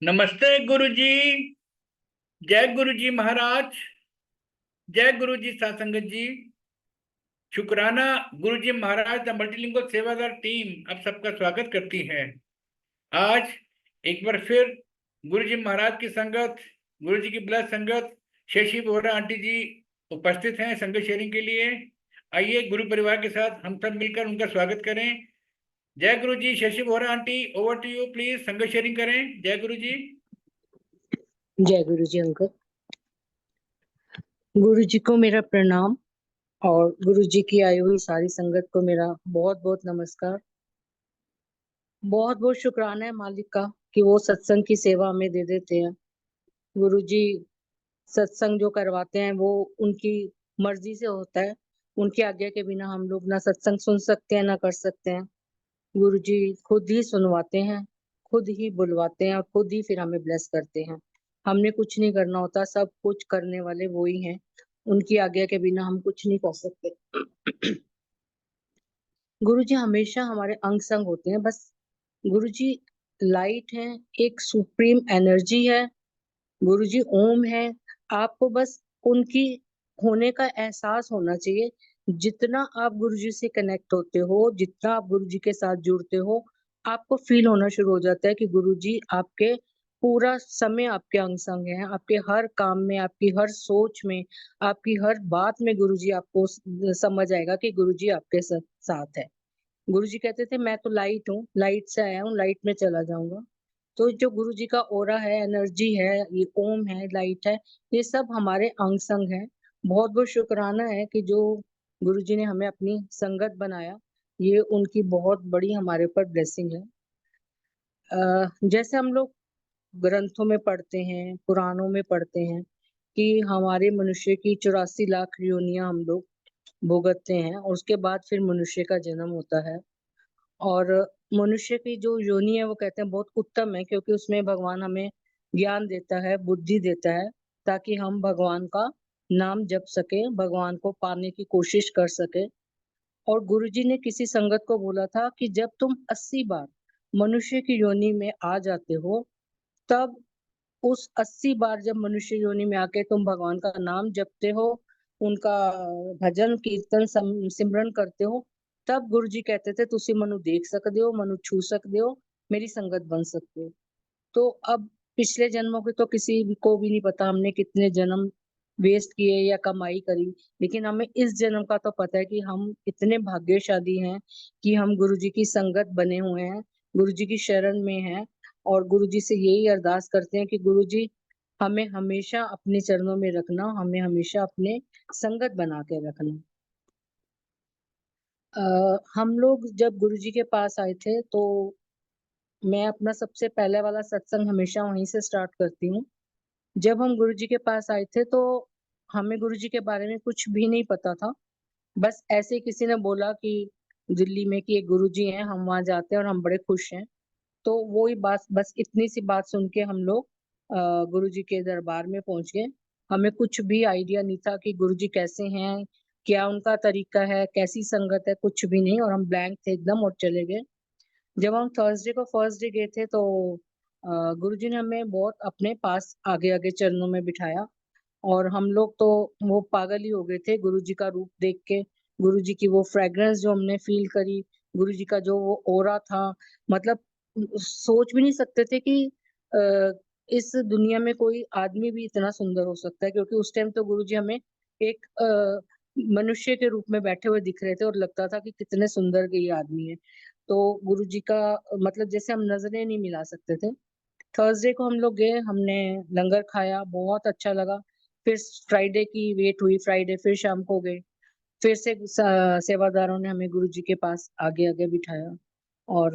नमस्ते गुरुजी। जय गुरुजी महाराज। जय गुरुजी सासंगत जी। शुक्राना। गुरुजी महाराज द मल्टीलिंगुअल सेवादार टीम आप सबका स्वागत करती है। आज एक बार फिर गुरुजी महाराज की संगत, गुरुजी की ब्लस संगत शशि बोरा आंटी जी उपस्थित हैं संगत शेयरिंग के लिए। आइए गुरु परिवार के साथ हम सब मिलकर उनका स्वागत करें। जय Guruji. Shashi Bora aunty, over to you, please संगत शेयरिंग करें। जय गुरुजी। जय गुरु जी अंकल। गुरु जी को मेरा प्रणाम और गुरु जी की आई हुई सारी संगत को मेरा बहुत बहुत नमस्कार। बहुत बहुत शुक्राना है मालिक का कि वो सत्संग की सेवा हमें दे देते हैं। गुरु जी सत्संग जो करवाते हैं वो उनकी मर्जी से होता है। उनकी आज्ञा के बिना हम लोग ना सत्संग सुन सकते हैं ना कर सकते हैं। गुरु जी खुद ही सुनवाते हैं, खुद ही बुलवाते हैं और खुद ही फिर हमें ब्लेस करते हैं। हमने कुछ नहीं करना होता, सब कुछ करने वाले वो ही हैं। उनकी आज्ञा के बिना हम कुछ नहीं कर सकते। गुरु जी हमेशा हमारे अंग संग होते हैं। बस गुरु जी लाइट है, एक सुप्रीम एनर्जी है। गुरु जी ओम है। आपको बस उनकी होने का एहसास होना चाहिए। जितना आप गुरु जी से कनेक्ट होते हो, जितना आप गुरु जी के साथ जुड़ते हो, आपको फील होना शुरू हो जाता है कि गुरु जी आपके पूरा समय आपके अंग संग है। आपके हर काम में, आपकी हर सोच में, आपकी हर बात में गुरु जी आपको समझ आएगा कि गुरु जी आपके साथ है। गुरु जी कहते थे मैं तो लाइट हूँ, लाइट से आया हूँ, लाइट में चला जाऊंगा। तो जो गुरु जी का ओरा है, एनर्जी है, ये ओम है, लाइट है, ये सब हमारे अंग संग है। बहुत बहुत शुक्राना है कि जो गुरु जी ने हमें अपनी संगत बनाया, ये उनकी बहुत बड़ी हमारे ऊपर ब्लेसिंग है। जैसे हम लोग ग्रंथों में पढ़ते हैं, पुराणों में पढ़ते हैं कि हमारे मनुष्य की 84 लाख योनियां हम लोग भुगतते हैं और उसके बाद फिर मनुष्य का जन्म होता है। और मनुष्य की जो योनि है वो कहते हैं बहुत उत्तम है, क्योंकि उसमें भगवान हमें ज्ञान देता है, बुद्धि देता है, ताकि हम भगवान का नाम जप सके, भगवान को पाने की कोशिश कर सके। और गुरुजी ने किसी संगत को बोला था कि जब तुम 80 बार मनुष्य की योनि में आ जाते हो, तब उस 80 बार जब मनुष्य योनि में आके तुम भगवान का नाम जपते हो, उनका भजन कीर्तन सिमरन करते हो, तब गुरु जी कहते थे तुसी मनु देख सकते हो, मनु छू सकते हो, मेरी संगत बन सकते हो। तो अब पिछले जन्मों के तो किसी को भी नहीं पता हमने कितने जन्म वेस्ट किए या कमाई करी, लेकिन हमें इस जन्म का तो पता है कि हम इतने भाग्यशाली हैं कि हम गुरु जी की संगत बने हुए हैं, गुरु जी की शरण में हैं। और गुरु जी से यही अरदास करते हैं कि गुरु जी हमें हमेशा अपने चरणों में रखना, हमें हमेशा अपने संगत बना के रखना। हम लोग जब गुरु जी के पास आए थे तो मैं अपना सबसे पहले वाला सत्संग हमेशा वहीं से स्टार्ट करती हूँ। जब हम गुरु जी के पास आए थे तो हमें गुरु जी के बारे में कुछ भी नहीं पता था। बस ऐसे ही किसी ने बोला कि दिल्ली में कि एक गुरु जी हैं, हम वहां जाते हैं और हम बड़े खुश हैं। तो वो ही बात, बस इतनी सी बात सुन के हम लोग गुरु जी के दरबार में पहुंच गए। हमें कुछ भी आइडिया नहीं था कि गुरु जी कैसे हैं, क्या उनका तरीका है, कैसी संगत है, कुछ भी नहीं, और हम ब्लैंक थे एकदम और चले गए। जब हम थर्सडे को फर्स्ट डे गए थे तो गुरु जी ने हमें बहुत अपने पास आगे आगे चरणों में बिठाया। और हम लोग तो वो पागल ही हो गए थे गुरु जी का रूप देख के, गुरु जी की वो फ्रेग्रेंस जो हमने फील करी, गुरु जी का जो वो ओरा था। मतलब सोच भी नहीं सकते थे कि आ, इस दुनिया में कोई आदमी भी इतना सुंदर हो सकता है, क्योंकि उस टाइम तो गुरु जी हमें एक मनुष्य के रूप में बैठे हुए दिख रहे थे और लगता था कि कितने सुंदर के ये आदमी है। तो गुरु जी का मतलब जैसे हम नजरें नहीं मिला सकते थे। थर्सडे को हम लोग गए, हमने लंगर खाया, बहुत अच्छा लगा। फिर फ्राइडे की वेट हुई, फ्राइडे फिर शाम को गए। फिर से सेवादारों ने हमें गुरुजी के पास आगे आगे बिठाया। और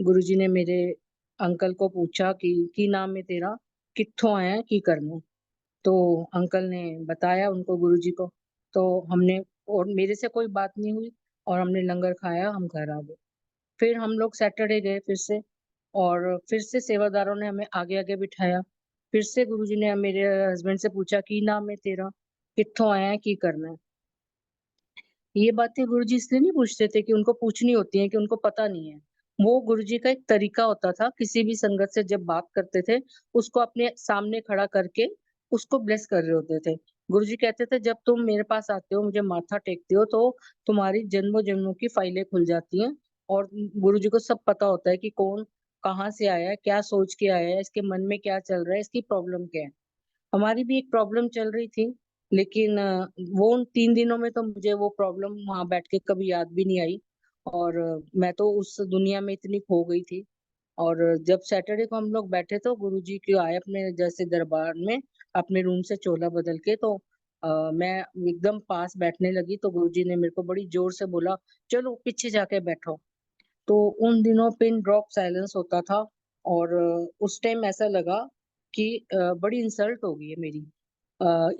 गुरुजी ने मेरे अंकल को पूछा कि की नाम है तेरा, कित्थों आया है, की करना। तो अंकल ने बताया उनको, गुरुजी को। तो हमने, और मेरे से कोई बात नहीं हुई, और हमने लंगर खाया, हम घर आ गए। फिर हम लोग सैटरडे गए फिर से, और फिर से सेवादारों ने हमें आगे आगे बिठाया। फिर से गुरुजी ने मेरे हस्बैंड से पूछा की नाम है तेरा, कित्थों आया है, की करना है। ये बातें गुरुजी इसलिए नहीं पूछते थे कि उनको पूछनी होती है, कि उनको पता नहीं है। वो गुरुजी का एक तरीका होता था, किसी भी संगत से जब बात करते थे, उसको अपने सामने खड़ा करके उसको ब्लेस कर रहे होते थे। गुरुजी कहते थे जब तुम मेरे पास आते हो, मुझे माथा टेकते हो, तो तुम्हारी जन्मों-जन्मों की फाइलें खुल जाती हैं और गुरुजी को सब पता होता है कि कौन कहाँ से आया है, क्या सोच के आया है, इसके मन में क्या चल रहा है, इसकी प्रॉब्लम क्या है। हमारी भी एक प्रॉब्लम चल रही थी, लेकिन वो उन 3 दिनों में तो मुझे वो प्रॉब्लम वहाँ बैठ के कभी याद भी नहीं आई और मैं तो उस दुनिया में इतनी खो गई थी। और जब सैटरडे को हम लोग बैठे तो गुरुजी के आए अपने जैसे दरबार में, अपने रूम से चोला बदल के, तो मैं एकदम पास बैठने लगी तो गुरुजी ने मेरे को बड़ी ज़ोर से बोला, "चलो पीछे जाके बैठो।" तो उन दिनों पिन ड्रॉप साइलेंस होता था और उस टाइम ऐसा लगा कि बड़ी इंसल्ट हो गई है मेरी।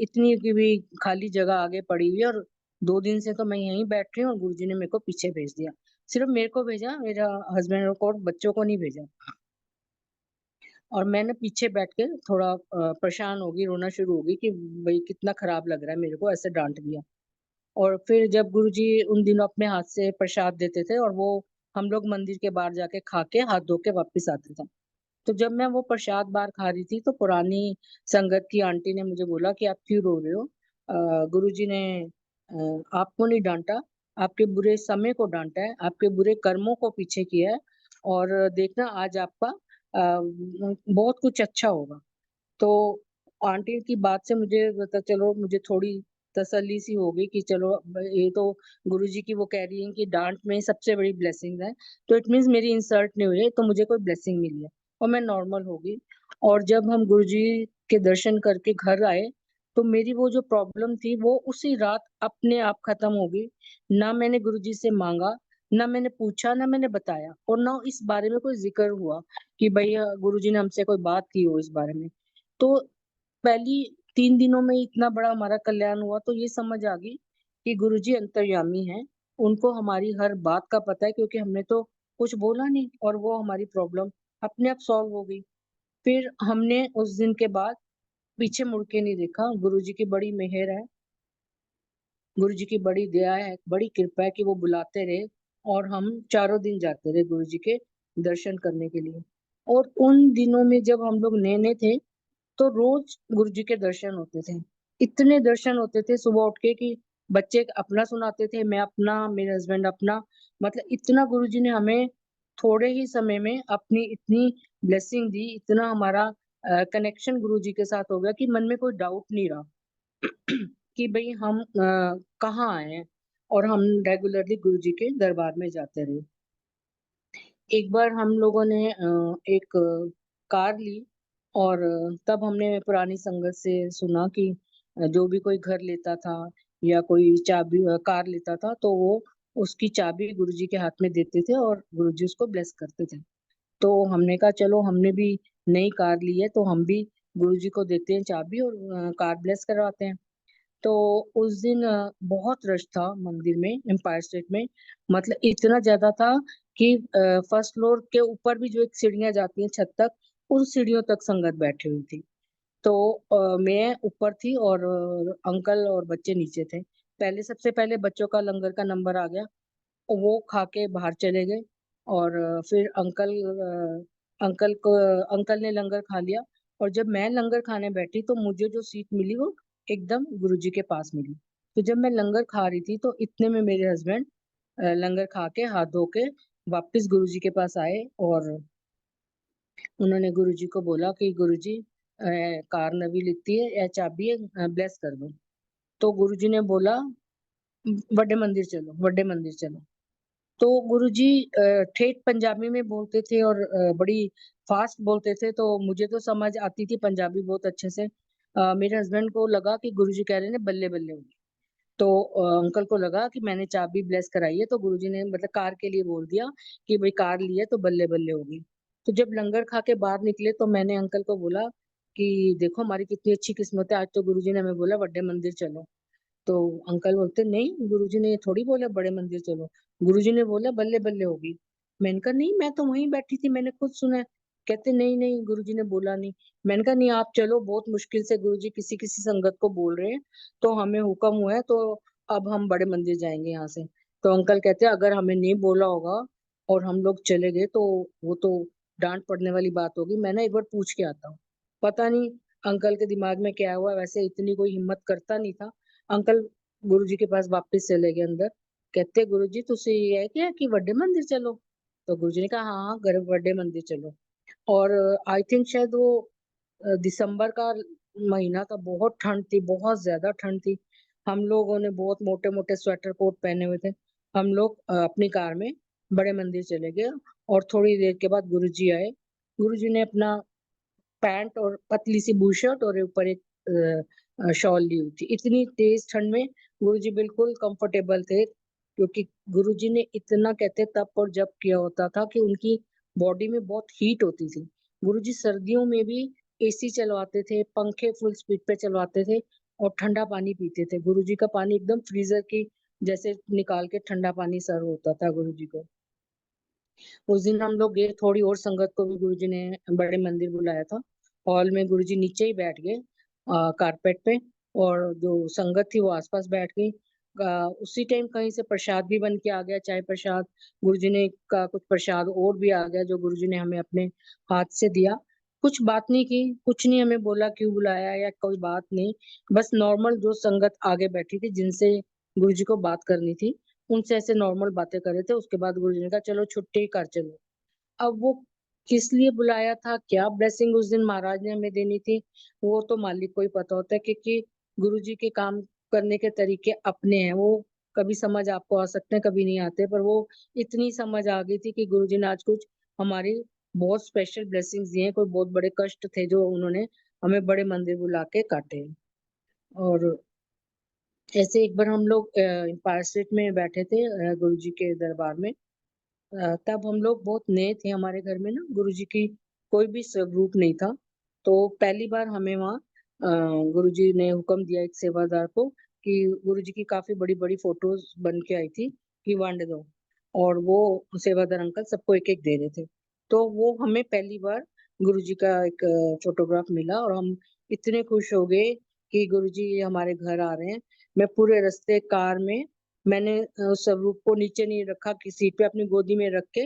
इतनी की भी खाली जगह आगे पड़ी हुई है और 2 दिन से तो मैं यहीं बैठ रही हूँ और गुरुजी ने मेरे को पीछे भेज दिया। सिर्फ़ मेरे को भेजा, मेरा हस्बैंड को और बच्चों को नहीं भेजा। और मैं ना पीछे बैठ के थोड़ा परेशान हो गई, रोना शुरू हो गई कि भई कितना खराब लग रहा है मेरे को, ऐसे डाँट दिया। और फिर जब गुरुजी उन दिनों अपने हाथ से प्रसाद देते थे और वो हम लोग मंदिर के बाहर जाके खा के हाथ धो के वापस आते थे। तो जब मैं वो प्रसाद बाहर खा रही थी तो पुरानी संगत की आंटी ने मुझे बोला कि आप क्यों रो रहे हो? गुरुजी ने आपको नहीं डाँटा, आपके बुरे समय को डाँटा है, आपके बुरे कर्मों को पीछे किया है और देखना आज आपका बहुत कुछ अच्छा होगा। तो आंटी की बात से मुझे पता चलो मुझे थोड़ी तसल्ली सी हो गई कि चलो ये तो गुरुजी की वो कह रही हैं कि डाँट में सबसे बड़ी ब्लेसिंग है, तो इट मीन्स मेरी इंसल्ट नहीं हुई है, तो मुझे कोई ब्लेसिंग मिली है और मैं नॉर्मल हो गई। और जब हम गुरुजी के दर्शन करके घर आए, तो मेरी वो जो प्रॉब्लम थी वो उसी रात अपने आप खत्म हो गई। ना मैंने गुरुजी से माँगा, ना मैंने पूछा, ना मैंने बताया और ना इस बारे में कोई ज़िक्र हुआ कि भई गुरुजी ने हमसे कोई बात की हो इस बारे में। तो पहली 3 दिनों में इतना बड़ा हमारा कल्याण हुआ तो ये समझ आ गई कि गुरुजी अंतर्यामी हैं। उनको हमारी हर बात का पता है क्योंकि हमने तो कुछ बोला नहीं और वो हमारी प्रॉब्लम अपने आप सॉल्व हो गई। फिर हमने उस दिन के बाद पीछे मुड़ के नहीं देखा। गुरुजी की बड़ी मेहर है, गुरुजी की बड़ी दया है, बड़ी कृपा है कि वो बुलाते रहे और हम चारों दिन जाते रहे गुरुजी के दर्शन करने के लिए। और उन दिनों में जब हम लोग नए-नए थे तो रोज गुरुजी के दर्शन होते थे। इतने दर्शन होते थे सुबह उठ के कि बच्चे अपना सुनाते थे, मैं अपना, मेरे हस्बैंड अपना। मतलब इतना गुरुजी ने हमें थोड़े ही समय में अपनी इतनी ब्लेसिंग दी, इतना हमारा कनेक्शन गुरुजी के साथ हो गया कि मन में कोई डाउट नहीं रहा कि भई हम कहाँ आए हैं और हम रेगुलरली गुरुजी के दरबार में जाते रहे। एक बार हम लोगों ने एक कार ली और तब हमने पुरानी संगत से सुना कि जो भी कोई घर लेता था या कोई चाबी कार लेता था तो वो उसकी चाबी गुरुजी के हाथ में देते थे और गुरुजी उसको ब्लेस करते थे। तो हमने कहा चलो हमने भी नई कार ली है तो हम भी गुरुजी को देते हैं चाबी और कार ब्लेस करवाते हैं। तो उस दिन बहुत रश था मंदिर में, एम्पायर स्टेट में। मतलब इतना ज़्यादा था कि फर्स्ट फ्लोर के ऊपर भी जो एक सीढ़ियाँ जाती हैं छत तक, उन सीढ़ियों तक संगत बैठी हुई थी। तो मैं ऊपर थी और अंकल और बच्चे नीचे थे। पहले सबसे पहले बच्चों का लंगर का नंबर आ गया, वो खा के बाहर चले गए और फिर अंकल ने लंगर खा लिया और जब मैं लंगर खाने बैठी तो मुझे जो सीट मिली वो एकदम गुरुजी के पास मिली। तो जब मैं लंगर खा रही थी तो इतने में मेरे हस्बैंड लंगर खा के हाथ धो के वापस गुरुजी के पास आए और उन्होंने गुरुजी को बोला कि गुरुजी कार नवी लित्ती है या चाबी है ब्लेस कर दो। तो गुरुजी ने बोला बड़े मंदिर चलो, बड़े मंदिर चलो। तो गुरुजी ठेठ पंजाबी में बोलते थे और बड़ी फ़ास्ट बोलते थे, तो मुझे तो समझ आती थी पंजाबी बहुत अच्छे से। मेरे हस्बैंड को लगा कि गुरुजी कह रहे हैं बल्ले-बल्ले होगी। तो अंकल को लगा कि मैंने चाबी ब्लेस कराई है, तो गुरुजी ने मतलब कार के लिए बोल दिया कि भई कार ली है तो बल्ले-बल्ले होगी। तो जब लंगर खा के बाहर निकले तो मैंने अंकल को बोला कि देखो हमारी कितनी अच्छी किस्मत है, आज तो गुरुजी ने हमें बोला बड़े मंदिर चलो। तो अंकल बोलते नहीं गुरुजी ने ये थोड़ी बोला बड़े मंदिर चलो, गुरुजी ने बोला बल्ले-बल्ले होगी। मैंने कहा नहीं मैं तो वहीं बैठी थी, मैंने खुद सुना है। कहते नहीं गुरुजी ने बोला नहीं। मैंने कहा नहीं आप चलो बहुत मुश्किल से गुरुजी किसी-किसी संगत को बोल रहे हैं, तो हमें हुक्म हुआ है तो अब हम बड़े मंदिर जाएँगे यहाँ से। तो अंकल कहते हैं अगर हमें नहीं बोला होगा और हम लोग चले गए, तो वो तो डांट पड़ने वाली बात होगी। मैं ना एक बार पूछ के आता हूँ। पता नहीं अंकल के दिमाग में क्या हुआ, वैसे इतनी कोई हिम्मत करता नहीं था। अंकल गुरुजी के पास वापस चले गए अंदर। कहते गुरुजी तुसी ये है क्या कि बड़े मंदिर चलो। तो गुरुजी ने कहा हाँ हाँ घर बड़े मंदिर चलो। और आई थिंक शायद वो दिसंबर का महीना था, बहुत ठंड थी, बहुत ज्यादा ठंड थी। हम लोगों ने बहुत मोटे मोटे स्वेटर कोट पहने हुए थे। हम लोग अपनी कार में बड़े मंदिर चले गए। और थोड़ी देर के बाद गुरुजी आए। गुरुजी ने अपना पैंट और पतली सी बू शर्ट और ऊपर एक शॉल ली हुई थी। इतनी तेज ठंड में गुरुजी बिल्कुल कंफर्टेबल थे, क्योंकि गुरुजी ने इतना कहते तप और जप किया होता था कि उनकी बॉडी में बहुत हीट होती थी। गुरुजी सर्दियों में भी एसी चलवाते थे, पंखे फुल स्पीड पे चलवाते थे और ठंडा पानी पीते थे। गुरुजी का पानी एकदम फ्रीजर की जैसे निकाल के ठंडा पानी सर्व होता था गुरुजी को। उस दिन हम लोग गए, थोड़ी और संगत को भी गुरुजी ने बड़े मंदिर बुलाया था। हॉल में गुरुजी नीचे ही बैठ गए कारपेट पे, और जो संगत थी वो आसपास बैठ गई। उसी टाइम कहीं से प्रसाद भी बन के आ गया, चाय प्रसाद। गुरुजी ने का कुछ प्रसाद और भी आ गया जो गुरुजी ने हमें अपने हाथ से दिया। कुछ बात नहीं की, कुछ नहीं हमें बोला क्यों बुलाया या कोई बात नहीं। बस नॉर्मल जो संगत आगे बैठी थी जिनसे गुरुजी को बात करनी थी, उनसे ऐसे नॉर्मल बातें कर रहे थे। उसके बाद गुरुजी ने कहा चलो छुट्टी कर चलो। अब वो किस लिए बुलाया था, क्या ब्लेसिंग उस दिन महाराज ने हमें देनी थी, वो तो मालिक को ही पता होता है, क्योंकि गुरुजी के काम करने के तरीके अपने हैं। वो कभी समझ आपको आ सकते हैं, कभी नहीं आते, पर वो इतनी समझ आ गई थी कि गुरुजी ने आज कुछ हमारी बहुत स्पेशल ब्लेसिंग्स दिए हैं। कोई बहुत बड़े कष्ट थे जो उन्होंने हमें बड़े मंदिर बुला के काटे हैं। और ऐसे एक बार हम लोग एम्पायर स्टेट में बैठे थे गुरुजी के दरबार में। तब हम लोग बहुत नए थे, हमारे घर में ना गुरुजी की कोई भी स्वरूप नहीं था। तो पहली बार हमें वहाँ गुरुजी ने हुक्म दिया एक सेवादार को कि गुरुजी की काफी बड़ी बड़ी फोटोज बन के आई थी कि वंड दो। और वो सेवादार अंकल सबको एक एक दे रहे थे। तो वो हमें पहली बार गुरुजी का एक फोटोग्राफ मिला और हम इतने खुश हो गए कि गुरुजी हमारे घर आ रहे हैं। मैं पूरे रास्ते कार में मैंने उस स्वरूप को नीचे नहीं रखा कि सीट पे, अपनी गोदी में रख के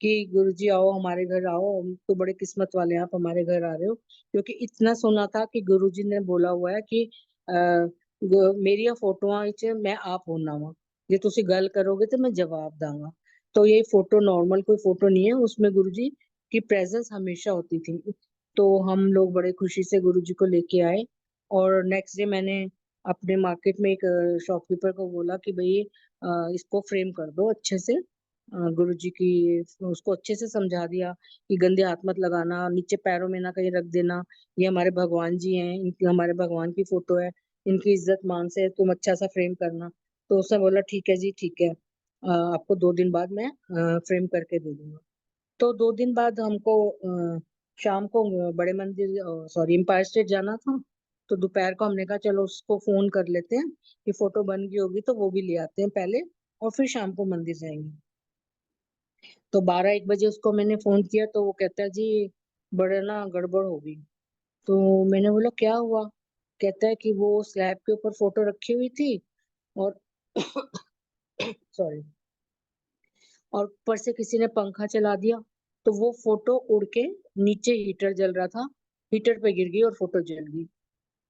कि गुरुजी आओ हमारे घर आओ, हम तो बड़े किस्मत वाले हैं, आप हमारे घर आ रहे हो। क्योंकि इतना सुना था कि गुरुजी ने बोला हुआ है कि मेरिया फोटोआं च मैं आप होना वा, जे तुसी गल करोगे तो मैं जवाब दांगा। तो ये फोटो नॉर्मल कोई फोटो नहीं है, उसमें गुरुजी की प्रेजेंस हमेशा होती थी। तो हम लोग बड़े खुशी से गुरुजी को लेके आए। और नेक्स्ट डे मैंने अपने मार्केट में एक शॉपकीपर को बोला कि भाई इसको फ्रेम कर दो अच्छे से। गुरुजी की उसको अच्छे से समझा दिया कि गंदे हाथ मत लगाना, नीचे पैरों में ना कहीं रख देना, ये हमारे भगवान जी हैं, इनकी हमारे भगवान की फोटो है, इनकी इज्जत मान से तुम अच्छा सा फ्रेम करना। तो उसने बोला ठीक है जी ठीक है, आपको 2 दिन बाद मैं फ्रेम करके दे दूंगा। तो 2 दिन बाद हमको शाम को बड़े मंदिर सॉरी एम्पायर स्टेट जाना था। तो दोपहर को हमने कहा चलो उसको फोन कर लेते हैं कि फोटो बन गई होगी तो वो भी ले आते हैं पहले, और फिर शाम को मंदिर जाएंगे। तो 12-1 बजे उसको मैंने फोन किया तो वो कहता है जी बड़े ना गड़बड़ हो गई। तो मैंने बोला क्या हुआ। कहता है कि वो स्लैब के ऊपर फोटो रखी हुई थी और सॉरी, और ऊपर से किसी ने पंखा चला दिया, तो वो फोटो उड़ के नीचे हीटर जल रहा था, हीटर पे गिर गई और फोटो जल गई।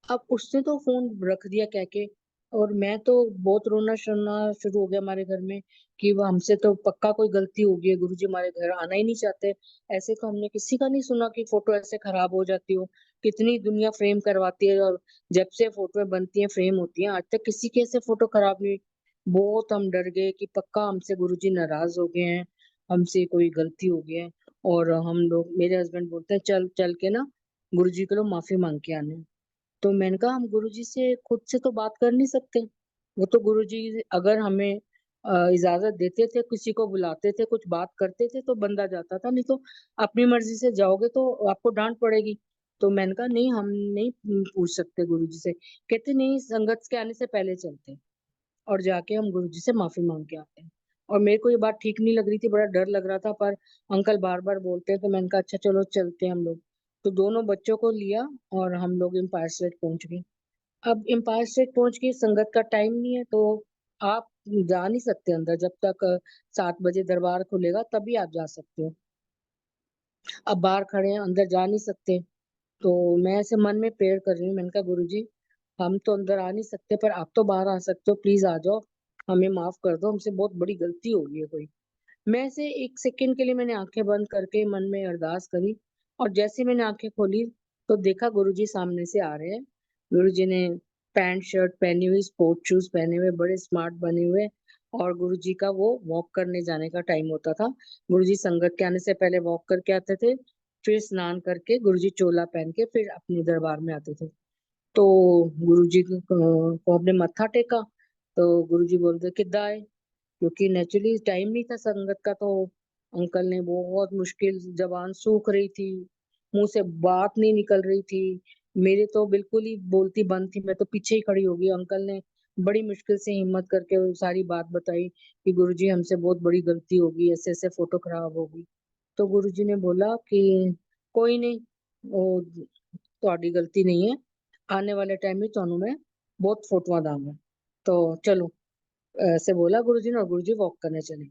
अब उसने तो फोन रख दिया कह के, और मैं तो बहुत रोना शोना शुरू हो गया हमारे घर में कि वो हमसे तो पक्का कोई गलती हो गई है, गुरुजी हमारे घर आना ही नहीं चाहते। ऐसे तो हमने किसी का नहीं सुना कि फोटो ऐसे खराब हो जाती हो। कितनी दुनिया फ्रेम करवाती है, और जब से फोटो बनती है फ्रेम होती है आज तक किसी के ऐसे फोटो खराब नहीं हुई। बहुत हम डर गए कि पक्का हमसे गुरुजी नाराज हो गए हैं, हमसे कोई गलती हो गई है। और हम लोग, मेरे हस्बैंड बोलते हैं चल चल के ना गुरुजी को माफी मांग के आने। तो मैंने कहा हम गुरुजी से खुद से तो बात कर नहीं सकते। वो तो गुरुजी अगर हमें इजाजत देते थे, किसी को बुलाते थे, कुछ बात करते थे तो बंदा जाता था, नहीं तो अपनी मर्जी से जाओगे तो आपको डांट पड़ेगी। तो मैंने कहा नहीं हम नहीं पूछ सकते गुरुजी से। कहते नहीं संगत के आने से पहले चलते हैं और जाके हम गुरुजी से माफी मांग के आते हैं। और मेरे को ये बात ठीक नहीं लग रही थी, बड़ा डर लग रहा था, पर अंकल बार बार बोलते हैं तो मैंने कहा अच्छा चलो चलते हैं हम लोग। तो दोनों बच्चों को लिया और हम लोग एम्पायर स्टेट पहुंच गए। अब एम्पायर स्टेट पहुंच के संगत का टाइम नहीं है, तो आप जा नहीं सकते अंदर, जब तक 7 बजे दरबार खुलेगा तभी आप जा सकते हो। अब बाहर खड़े हैं, अंदर जा नहीं सकते। तो मैं ऐसे मन में प्रेयर कर रही हूँ, मैंने कहा गुरुजी हम तो अंदर आ नहीं सकते पर आप तो बाहर आ सकते हो, प्लीज आ जाओ, हमें माफ कर दो, हमसे बहुत बड़ी गलती हो गई है कोई। मैं ऐसे 1 सेकंड के लिए मैंने आंखें बंद करके मन में अरदास करी, और जैसे मैंने आंखें खोली तो देखा गुरुजी सामने से आ रहे हैं। गुरुजी ने पैंट शर्ट पहनी हुई, स्पोर्ट शूज पहने हुए, बड़े स्मार्ट बने हुए, और गुरुजी का वो वॉक करने जाने का टाइम होता था। गुरुजी संगत के आने से पहले वॉक करके आते थे, फिर स्नान करके गुरुजी चोला पहन के फिर अपने दरबार में आते थे। तो गुरुजी को हमने मत्था टेका, तो गुरुजी बोलते किद्दां आए, क्योंकि नेचुरली टाइम नहीं था संगत का। तो अंकल ने बहुत मुश्किल, जबान सूख रही थी, मुंह से बात नहीं निकल रही थी, मेरे तो बिल्कुल ही बोलती बंद थी, मैं तो पीछे ही खड़ी हो गई। अंकल ने बड़ी मुश्किल से हिम्मत करके वो सारी बात बताई कि गुरुजी हमसे बहुत बड़ी गलती होगी, ऐसे ऐसे फोटो खराब होगी। तो गुरुजी ने बोला कि कोई नहीं, वो ਤੁਹਾਡੀ गलती नहीं है, आने वाले टाइम में ਤੁਹਾਨੂੰ मैं बहुत फोटोआं दांगा। तो चलो, ऐसे बोला गुरुजी ने, और गुरुजी वॉक करने चले।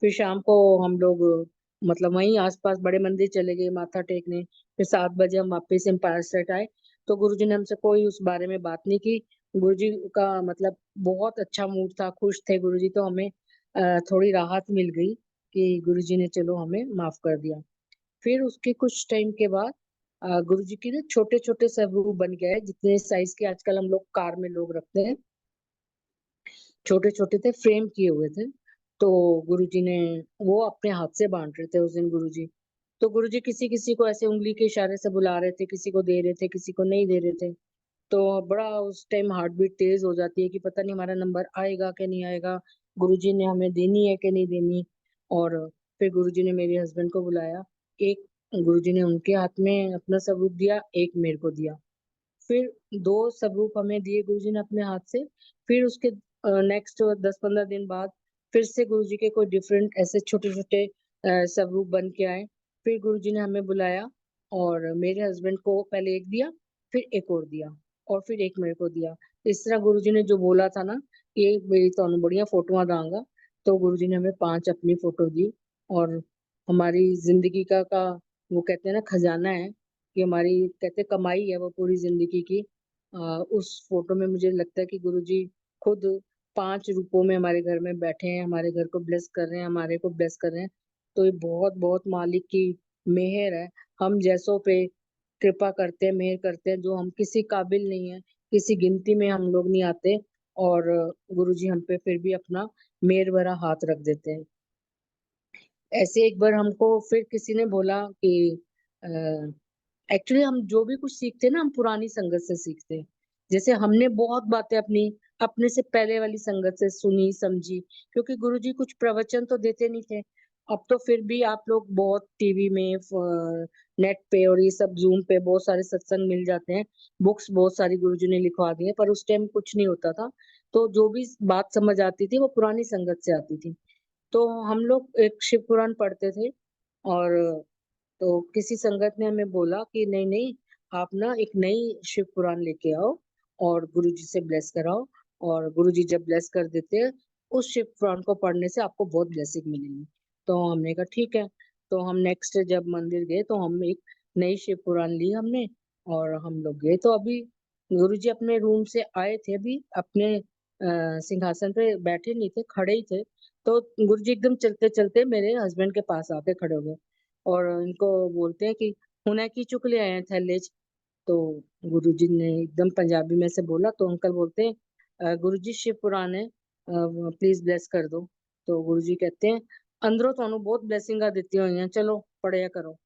फिर शाम को हम लोग मतलब वहीं आसपास बड़े मंदिर चले गए माथा टेकने। फिर 7 बजे हम वापस एम्पायर स्टेट आए। तो गुरुजी ने हमसे कोई उस बारे में बात नहीं की। गुरुजी का मतलब बहुत अच्छा मूड था, खुश थे गुरुजी, तो हमें थोड़ी राहत मिल गई कि गुरुजी ने चलो हमें माफ कर दिया। फिर उसके कुछ टाइम के बाद गुरुजी की ना छोटे छोटे स्वरूप बन गए, जितने साइज के आजकल हम लोग कार में लोग रखते हैं, छोटे छोटे थे, फ्रेम किए हुए थे। तो गुरुजी ने वो अपने हाथ से बांट रहे थे उस दिन गुरुजी। तो गुरुजी किसी किसी को ऐसे उंगली के इशारे से बुला रहे थे, किसी को दे रहे थे, किसी को नहीं दे रहे थे। तो बड़ा उस टाइम हार्ट बीट तेज हो जाती है कि पता नहीं हमारा नंबर आएगा कि नहीं आएगा, गुरुजी ने हमें देनी है कि नहीं देनी। और फिर गुरुजी ने मेरे हस्बैंड को बुलाया, एक गुरुजी ने उनके हाथ में अपना सबूत दिया, एक मेरे को दिया। फिर 2 सबूत हमें दिए गुरुजी ने अपने हाथ से। फिर उसके नेक्स्ट 10-15 दिन बाद फिर से गुरुजी के कोई डिफरेंट ऐसे छोटे-छोटे स्वरूप बन के आए। फिर गुरुजी ने हमें बुलाया और मेरे हस्बैंड को पहले 1 दिया, फिर एक और दिया, और फिर एक मेरे को दिया। इस तरह गुरुजी ने जो बोला था ना कि मेरी ਤੁਹਾਨੂੰ बड़ियां फोटोआं दांगा, तो गुरुजी ने हमें 5 अपनी फोटो दी। और हमारी जिंदगी का वो कहते हैं ना खजाना है, कि हमारी कहते कमाई है वो पूरी जिंदगी की। उस फोटो में मुझे लगता है कि गुरुजी खुद 5 रूपों में हमारे घर में बैठे हैं, हमारे घर को ब्लेस कर रहे हैं, हमारे को ब्लेस कर रहे हैं। तो ये बहुत बहुत मालिक की मेहर है। हम जैसों पे कृपा करते हैं, मेहर करते हैं, जो हम किसी काबिल नहीं है, किसी गिनती में हम लोग नहीं आते, और गुरुजी हम पे फिर भी अपना मेहर भरा हाथ रख देते हैं। ऐसे एक बार हमको फिर किसी ने बोला कि एक्चुअली हम जो भी कुछ सीखते हैं ना, हम पुरानी संगत से सीखते हैं। जैसे हमने बहुत बातें अपनी अपने से पहले वाली संगत से सुनी समझी, क्योंकि गुरुजी कुछ प्रवचन तो देते नहीं थे। अब तो फिर भी आप लोग बहुत टीवी में नेट पे और ये सब जूम पे बहुत सारे सत्संग मिल जाते हैं, बुक्स बहुत सारी गुरुजी ने लिखवा दी है, पर उस टाइम कुछ नहीं होता था। तो जो भी बात समझ आती थी वो पुरानी संगत से आती थी। तो हम लोग एक शिव पुराण पढ़ते थे, और तो किसी संगत ने हमें बोला कि नहीं नहीं, आप ना एक नई शिव पुराण लेके आओ और गुरुजी से ब्लेस कराओ, और गुरुजी जब ब्लेस कर देते हैं उस शिव पुराण को पढ़ने से आपको बहुत ब्लेसिंग मिलेगी। तो हमने कहा ठीक है। तो हम नेक्स्ट जब मंदिर गए तो हम एक नई शिव पुराण ली हमने, और हम लोग गए। तो अभी गुरुजी अपने रूम से आए थे, अभी अपने सिंहासन पे बैठे नहीं थे, खड़े ही थे। तो गुरुजी एकदम चलते चलते मेरे हस्बैंड के पास आके खड़े हो गए, और इनको बोलते हैं कि हुनै की चुक ले आए थैले च। तो गुरुजी ने एकदम पंजाबी में से बोला, तो अंकल बोलते हैं गुरुजी शिव पुराण है, प्लीज ब्लेस कर दो। तो गुरुजी कहते हैं अंदरों ਤੁਹਾਨੂੰ बहुत ब्लेसिंगा ਦਿੱਤੀਆਂ ਹੋਈਆਂ, चलो पढ़िया करो।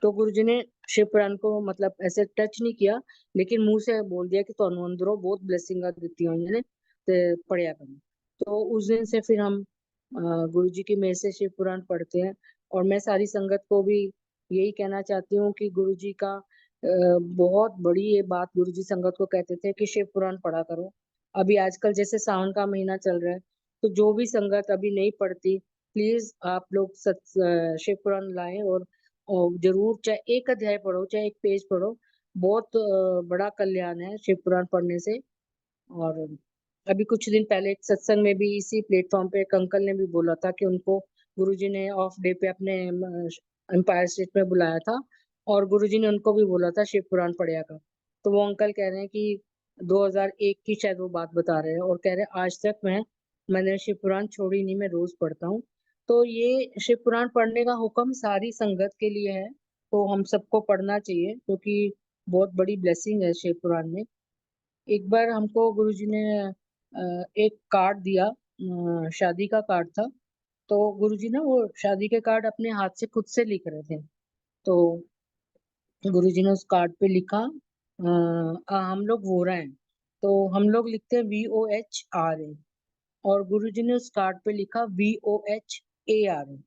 तो गुरुजी ने शिव पुराण को मतलब ऐसे टच नहीं किया, लेकिन मुंह से बोल दिया कि ਤੁਹਾਨੂੰ अंदरों बहुत ब्लेसिंगा ਦਿੱਤੀਆਂ ਹੋਈਆਂ ने, ते पढ़िया करो। तो उस दिन से फिर हम गुरुजी की मेहर से शिव पुराण पढ़ते हैं। और मैं सारी संगत को भी यही कहना चाहती हूँ कि गुरुजी का बहुत बड़ी ये बात गुरुजी संगत को कहते थे कि शिव पुराण पढ़ा करो। अभी आजकल जैसे सावन का महीना चल रहा है, तो जो भी संगत अभी नहीं पढ़ती, प्लीज आप लोग शिव पुराण लाएं, और जरूर चाहे एक अध्याय पढ़ो, चाहे एक पेज पढ़ो, बहुत बड़ा कल्याण है शिव पुराण पढ़ने से। और अभी कुछ दिन पहले एक सत्संग में भी इसी प्लेटफॉर्म पे एक अंकल ने भी बोला था कि उनको गुरुजी ने ऑफ डे पे अपने एम्पायर स्टेट में बुलाया था और गुरुजी ने उनको भी बोला था शिव पुराण पढ़िया का। तो वो अंकल कह रहे हैं कि 2001 की शायद वो बात बता रहे हैं और कह रहे हैं आज तक मैंने शिव पुराण छोड़ी नहीं, मैं रोज पढ़ता हूँ। तो ये शिव पुराण पढ़ने का हुक्म सारी संगत के लिए है, तो हम सबको पढ़ना चाहिए क्योंकि बहुत बड़ी ब्लेसिंग है शिव पुराण में। एक बार हमको गुरुजी ने एक कार्ड दिया, शादी का कार्ड था। तो गुरुजी ना वो शादी के कार्ड अपने हाथ से खुद से लिख रहे थे। तो गुरुजी ने उस कार्ड पे लिखा हम लोग वो रहे हैं, तो हम लोग लिखते हैं VOHRA, और गुरुजी ने उस कार्ड पे लिखा VOHARA।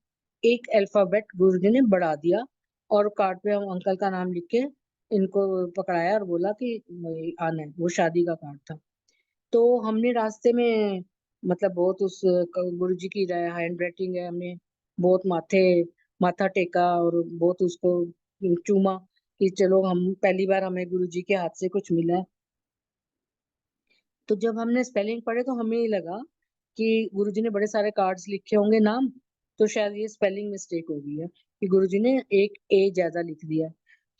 एक अल्फाबेट गुरुजी ने बढ़ा दिया और कार्ड पे हम अंकल का नाम लिख के इनको पकड़ाया और बोला कि आना है। वो शादी का कार्ड था। तो हमने रास्ते में मतलब बहुत उस गुरु जी की हैंड राइटिंग है, हमने बहुत माथा टेका और बहुत उसको चूमा कि चलो हम पहली बार हमें गुरु जी के हाथ से कुछ मिला है। तो जब हमने स्पेलिंग पढ़े तो हमें ही लगा कि गुरुजी ने बड़े सारे कार्ड्स लिखे होंगे नाम, तो शायद ये स्पेलिंग मिस्टेक हो गई है कि गुरुजी ने एक ए ज्यादा लिख दिया।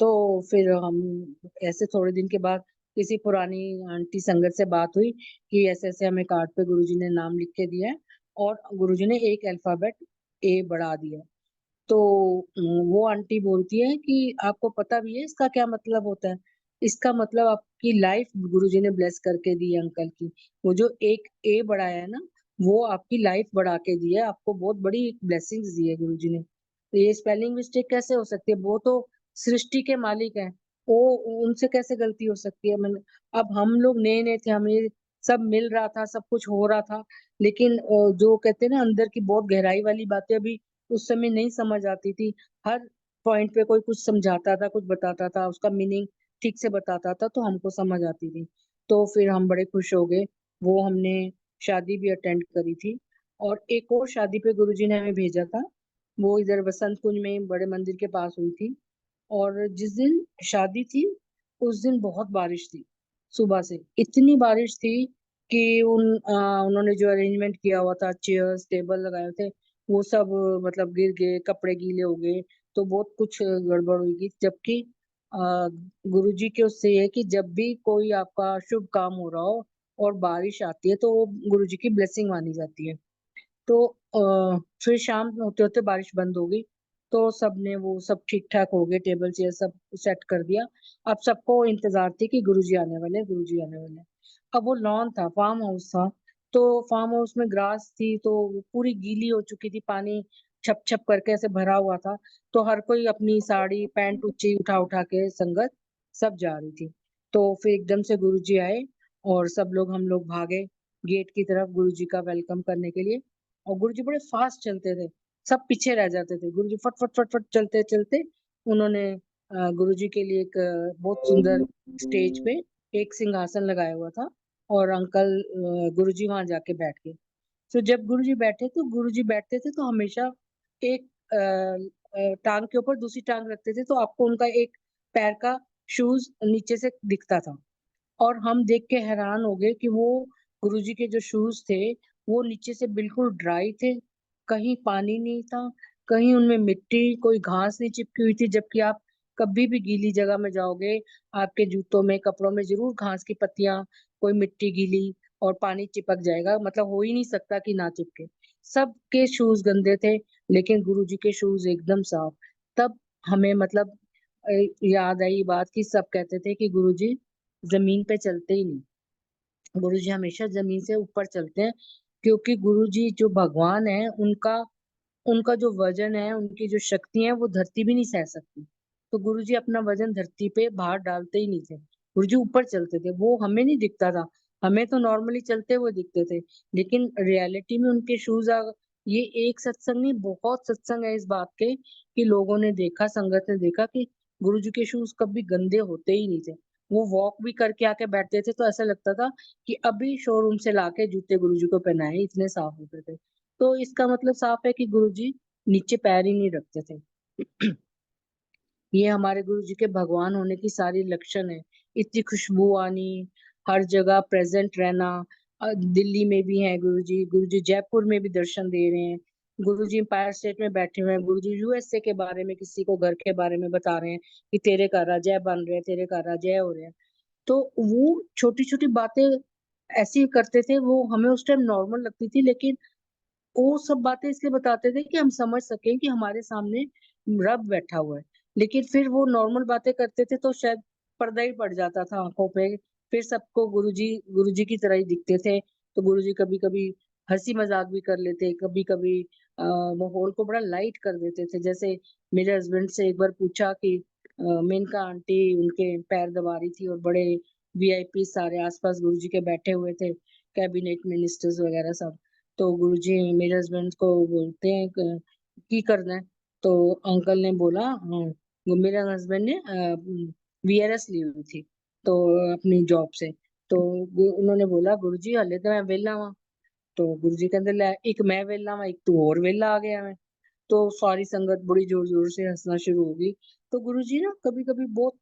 तो फिर हम ऐसे थोड़े दिन के बाद किसी पुरानी आंटी संगत से बात हुई कि ऐसे ऐसे हमें कार्ड पे गुरुजी ने नाम लिख के दिया है और गुरुजी ने एक अल्फाबेट ए बढ़ा दिया। तो वो आंटी बोलती है कि आपको पता भी है इसका क्या मतलब होता है? इसका मतलब आपकी लाइफ गुरुजी ने ब्लेस करके दी है अंकल की। वो जो एक ए बढ़ाया है ना, वो आपकी लाइफ बढ़ा के दी है, आपको बहुत बड़ी ब्लेसिंग्स दी है गुरुजी ने। तो ये स्पेलिंग मिस्टेक कैसे हो सकती है? वो तो सृष्टि के मालिक हैं, वो उनसे कैसे गलती हो सकती है? मैंने अब हम लोग नए नए थे, हमें सब मिल रहा था, सब कुछ हो रहा था, लेकिन जो कहते हैं ना अंदर की बहुत गहराई वाली बातें अभी उस समय नहीं समझ आती थी। हर पॉइंट पे कोई कुछ समझाता था, कुछ बताता था, उसका मीनिंग ठीक से बताता था तो हमको समझ आती थी। तो फिर हम बड़े खुश हो गए। वो हमने शादी भी अटेंड करी थी और एक और शादी पे गुरुजी ने हमें भेजा था। वो इधर बसंत कुंज में बड़े मंदिर के पास हुई थी और जिस दिन शादी थी उस दिन बहुत बारिश थी। सुबह से इतनी बारिश थी कि उन्होंने जो अरेंजमेंट किया हुआ था, चेयर्स टेबल लगाए थे, वो सब मतलब गिर गए, कपड़े गीले हो गए, तो बहुत कुछ गड़बड़ हुई। जबकि गुरुजी के उससे ये है कि जब भी कोई आपका शुभ काम हो रहा हो और बारिश आती है तो वो गुरुजी की ब्लेसिंग मानी जाती है। तो फिर शाम होते होते बारिश बंद हो गई, तो सबने वो सब ठीक ठाक हो गए, टेबल चेयर सब सेट कर दिया। अब सबको इंतजार थी कि गुरुजी आने वाले, गुरुजी आने वाले। अब वो लॉन था, फार्म हाउस था, तो फार्म हाउस में ग्रास थी तो वो पूरी गीली हो चुकी थी, पानी छप छप करके ऐसे भरा हुआ था। तो हर कोई अपनी साड़ी पैंट ऊंची उठा उठा के संगत सब जा रही थी। तो फिर एकदम से गुरुजी आए और सब लोग हम लोग भागे गेट की तरफ गुरुजी का वेलकम करने के लिए। और गुरुजी बड़े फास्ट चलते थे, सब पीछे रह जाते थे। गुरुजी फट फट फट फट चलते चलते उन्होंने गुरुजी के लिए एक बहुत सुंदर स्टेज पे एक सिंहासन लगाया हुआ था और अंकल गुरुजी वहां जाके बैठ गए। तो जब गुरुजी बैठे तो गुरुजी बैठते थे तो हमेशा एक टांग के ऊपर दूसरी टांग रखते थे, तो आपको उनका एक पैर का शूज नीचे से दिखता था। और हम देख के हैरान हो गए कि वो गुरुजी के जो शूज थे वो नीचे से बिल्कुल ड्राई थे, कहीं पानी नहीं था, कहीं उनमें मिट्टी कोई घास नहीं चिपकी हुई थी। जबकि आप कभी भी गीली जगह में जाओगे, आपके जूतों में कपड़ों में जरूर घास की पत्तियां, कोई मिट्टी गीली और पानी चिपक जाएगा, मतलब हो ही नहीं सकता कि ना चिपके। सबके शूज गंदे थे लेकिन गुरुजी के शूज एकदम साफ। तब हमें मतलब अ, याद आई बात कि सब कहते थे कि गुरुजी जमीन पे चलते ही नहीं, गुरुजी हमेशा जमीन से ऊपर चलते हैं, क्योंकि गुरुजी जो भगवान है उनका उनका जो वजन है, उनकी जो शक्ति है वो धरती भी नहीं सह सकती। तो गुरुजी अपना वजन धरती पे बाहर डालते ही नहीं थे, गुरुजी ऊपर चलते थे। वो हमें नहीं दिखता था, हमें तो नॉर्मली चलते हुए दिखते थे, लेकिन रियलिटी में उनके शूज ये एक सत्संग नहीं, बहुत सत्संग है इस बात के कि लोगों ने देखा, संगत ने देखा कि गुरुजी के शूज कभी गंदे होते ही नहीं थे। वो वॉक भी करके आके बैठते थे तो ऐसा लगता था कि अभी शोरूम से लाके जूते गुरुजी को पहनाए, इतने साफ होते थे। तो इसका मतलब साफ है कि गुरुजी नीचे पैर ही नहीं रखते थे। ये हमारे गुरुजी के भगवान होने की सारी लक्षण है। इतनी खुशबू आनी, हर जगह प्रेजेंट रहना, दिल्ली में भी हैं गुरुजी, गुरुजी जयपुर में भी दर्शन दे रहे हैं, गुरुजी एम्पायर स्टेट में बैठे हुए हैं, गुरुजी यूएसए के बारे में किसी को घर के बारे में बता रहे हैं कि तेरे घर अजय बन रहे हैं, तेरे घर अजय हो रहे हैं। तो वो छोटी छोटी बातें ऐसी करते थे, वो हमें उस टाइम नॉर्मल लगती थी, लेकिन वो सब बातें इसलिए बताते थे कि हम समझ सकें कि हमारे सामने रब बैठा हुआ है। लेकिन फिर वो नॉर्मल बातें करते थे तो शायद पर्दा ही पड़ जाता था आंखों पे। फिर सबको गुरुजी की तरह ही दिखते थे। तो गुरुजी कभी कभी हंसी मजाक भी कर लेते, कभी कभी माहौल को बड़ा लाइट कर देते थे। जैसे मेरे हस्बैंड से एक बार पूछा कि मेनका आंटी उनके पैर दबा रही थी और बड़े वीआईपी सारे आसपास गुरुजी के बैठे हुए थे, कैबिनेट मिनिस्टर्स वगैरह सब। तो गुरुजी मेरे हस्बैंड को बोलते हैं की करना है। तो अंकल ने बोला वो मेरे हस्बैंड ने वीआरएस ली हुई थी तो अपनी जॉब से। तो उन्होंने बोला गुरुजी हले तो मैं वेला वा। तो गुरुजी कहते लै एक मैं वेला वा, एक तू और वेला आ गया मैं। तो सारी संगत बड़ी जोर जोर से हंसना शुरू हो गई। तो गुरुजी ना कभी कभी बहुत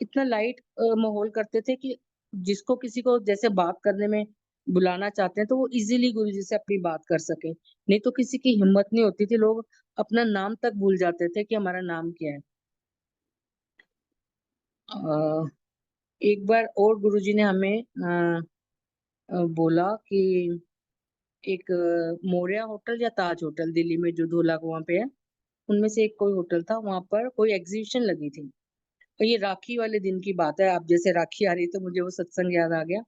इतना लाइट माहौल करते थे कि जिसको किसी को जैसे बात करने में बुलाना चाहते हैं तो वो इजीली गुरुजी से अपनी बात कर सके। नहीं तो किसी की हिम्मत नहीं होती थी, लोग अपना नाम तक भूल जाते थे कि हमारा नाम क्या है। अ, एक बार और गुरुजी ने हमें बोला कि एक मोरिया होटल या ताज होटल दिल्ली में जो धोला कुआं पे है, उनमें से एक कोई होटल था, वहां पर कोई एग्जीबिशन लगी थी। और ये राखी वाले दिन की बात है। आप जैसे राखी आ रही तो मुझे वो सत्संग याद आ गया।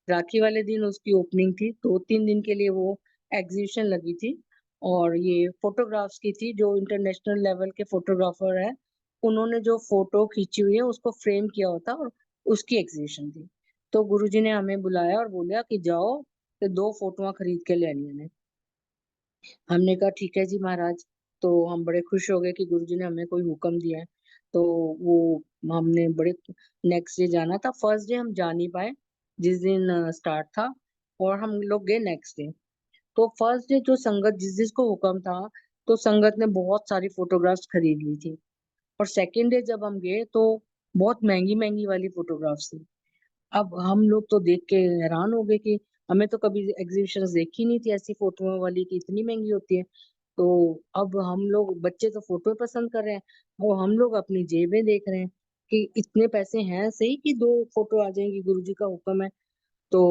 राखी वाले दिन उसकी ओपनिंग थी, 2-3 दिन के लिए वो एग्जीबिशन लगी थी। और ये फोटोग्राफ्स की थी, जो इंटरनेशनल लेवल के फोटोग्राफर है उन्होंने जो फोटो खींची हुई है उसको फ्रेम किया होता और उसकी एग्जीबिशन थी। तो गुरुजी ने हमें बुलाया और बोला कि जाओ तो 2 फोटोआं खरीद के ले आनी है। हमने कहा ठीक है जी महाराज। तो हम बड़े खुश हो गए कि गुरुजी ने हमें कोई हुक्म दिया है। तो वो हमने बड़े नेक्स्ट डे जाना था। फर्स्ट डे हम जा नहीं पाए जिस दिन स्टार्ट था, और हम लोग गए नेक्स्ट डे। तो फर्स्ट डे जो संगत जिस जिसको हुक्म था, तो संगत ने बहुत सारी फोटोग्राफ्स खरीद ली थी। और सेकेंड डे जब हम गए तो बहुत महंगी महंगी वाली फोटोग्राफ्स थी। अब हम लोग तो देख के हैरान हो गए कि हमें तो कभी एग्जीबिशन देखी नहीं थी ऐसी फोटोओं वाली कि इतनी महंगी होती है। तो अब हम लोग बच्चे तो फोटो पसंद कर रहे हैं और हम लोग अपनी जेबें देख रहे हैं कि इतने पैसे हैं सही कि 2 फोटो आ जाएंगी, गुरुजी का हुक्म है। तो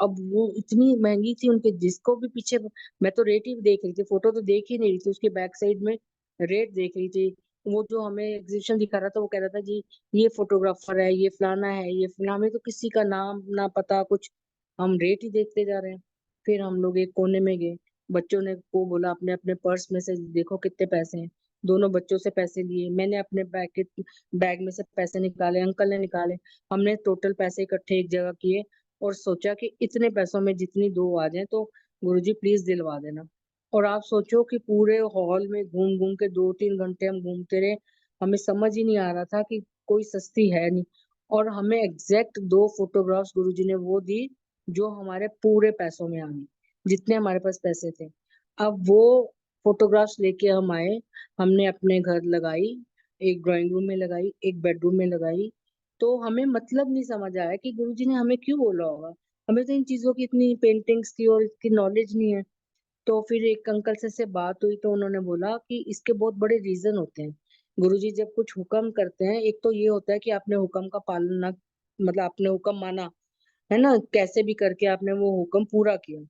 अब वो इतनी महंगी थी उनके, जिसको भी पीछे मैं तो रेट ही देख रही थी, फोटो तो देख ही नहीं रही थी, उसके बैक साइड में रेट देख रही थी। वो जो हमें एग्जीबिशन दिखा रहा था वो कह रहा था जी ये फोटोग्राफर है, ये फलाना है, ये फलाना, हमें तो किसी का नाम ना पता कुछ, हम रेट ही देखते जा रहे हैं। फिर हम लोग एक कोने में गए, बच्चों ने को बोला अपने अपने पर्स में से देखो कितने पैसे हैं। दोनों बच्चों से पैसे लिए, मैंने अपने बैग में से पैसे निकाले, अंकल ने निकाले। हमने टोटल पैसे इकट्ठे एक जगह किए और सोचा कि इतने पैसों में जितनी 2 आ जाए तो गुरुजी प्लीज दिलवा देना। और आप सोचो कि पूरे हॉल में घूम घूम के 2-3 घंटे हम घूमते रहे, हमें समझ ही नहीं आ रहा था कि कोई सस्ती है नहीं। और हमें एग्जैक्ट 2 फोटोग्राफ्स गुरुजी ने वो दी जो हमारे पूरे पैसों में आ गई, जितने हमारे पास पैसे थे। अब वो फोटोग्राफ्स लेके हम आए, हमने अपने घर लगाई, एक ड्राइंग रूम में लगाई, एक बेडरूम में लगाई। तो हमें मतलब नहीं समझ आया कि गुरुजी ने हमें क्यों बोला होगा। हमें तो इन चीजों की इतनी पेंटिंग्स की और इसकी नॉलेज नहीं है। तो फिर एक अंकल से बात हुई तो उन्होंने बोला कि इसके बहुत बड़े रीजन होते हैं। गुरुजी जब कुछ हुक्म करते हैं, एक तो ये होता है कि आपने हुक्म का पालन ना, मतलब आपने हुक्म माना है ना, कैसे भी करके आपने वो हुक्म पूरा किया।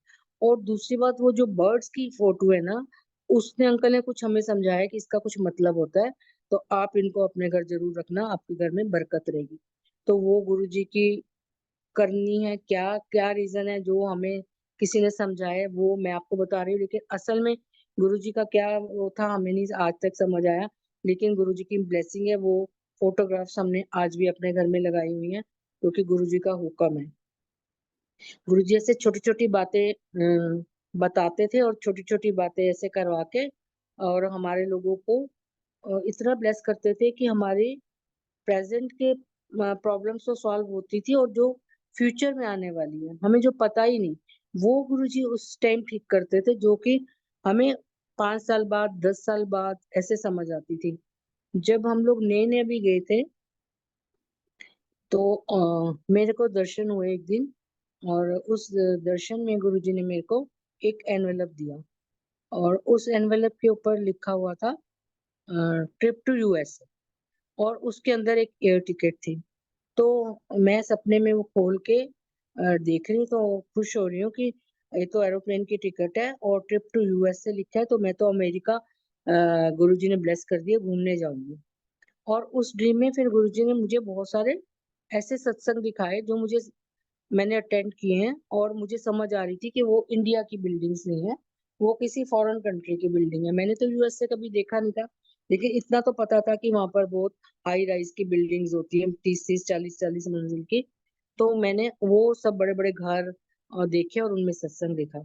और दूसरी बात, वो जो बर्ड्स की फोटो है ना, उसने अंकल ने कुछ हमें समझाया कि इसका कुछ मतलब होता है। तो आप इनको अपने घर जरूर रखना, आपके घर में बरकत रहेगी। तो वो गुरुजी की करनी है, क्या क्या रीजन है जो हमें किसी ने समझाया वो मैं आपको बता रही हूँ, लेकिन असल में गुरुजी का क्या वो था हमें नहीं आज तक समझ आया। लेकिन गुरुजी की ब्लेसिंग है, वो फोटोग्राफ्स हमने आज भी अपने घर में लगाई हुई हैं क्योंकि गुरुजी का हुक्म है। गुरुजी ऐसे छोटी छोटी बातें बताते थे और छोटी छोटी बातें ऐसे करवा के और हमारे लोगों को इतना ब्लेस करते थे कि हमारे प्रेजेंट के प्रॉब्लम्स तो सॉल्व होती थी, और जो फ्यूचर में आने वाली है हमें जो पता ही नहीं, वो गुरुजी उस टाइम ठीक करते थे, जो कि हमें 5 साल बाद 10 साल बाद ऐसे समझ आती थी। जब हम लोग नए नए भी गए थे तो मेरे को दर्शन हुए एक दिन। और उस दर्शन में गुरुजी ने मेरे को एक एनवेलप दिया और उस एनवेलप के ऊपर लिखा हुआ था ट्रिप टू यूएसए और उसके अंदर एक एयर टिकट थी। तो मैं सपने में वो खोल के देख रही हूँ तो खुश हो रही हूँ कि ये तो एरोप्लेन की टिकट है और ट्रिप टू यूएसए लिखा है, तो मैं तो अमेरिका गुरुजी ने ब्लेस कर दिया, घूमने जाऊंगी। और उस ड्रीम में फिर गुरुजी ने मुझे बहुत सारे ऐसे सत्संग दिखाए जो मैंने अटेंड किए हैं और मुझे समझ आ रही थी कि वो इंडिया की बिल्डिंग्स नहीं है, वो किसी फॉरेन कंट्री की बिल्डिंग है। मैंने तो यूएसए कभी देखा नहीं था, लेकिन इतना तो पता था कि वहां पर बहुत हाई राइज की बिल्डिंग्स होती है, 30-30 40-40 मंजिल की। तो मैंने वो सब बड़े बड़े घर देखे और उनमें सत्संग देखा।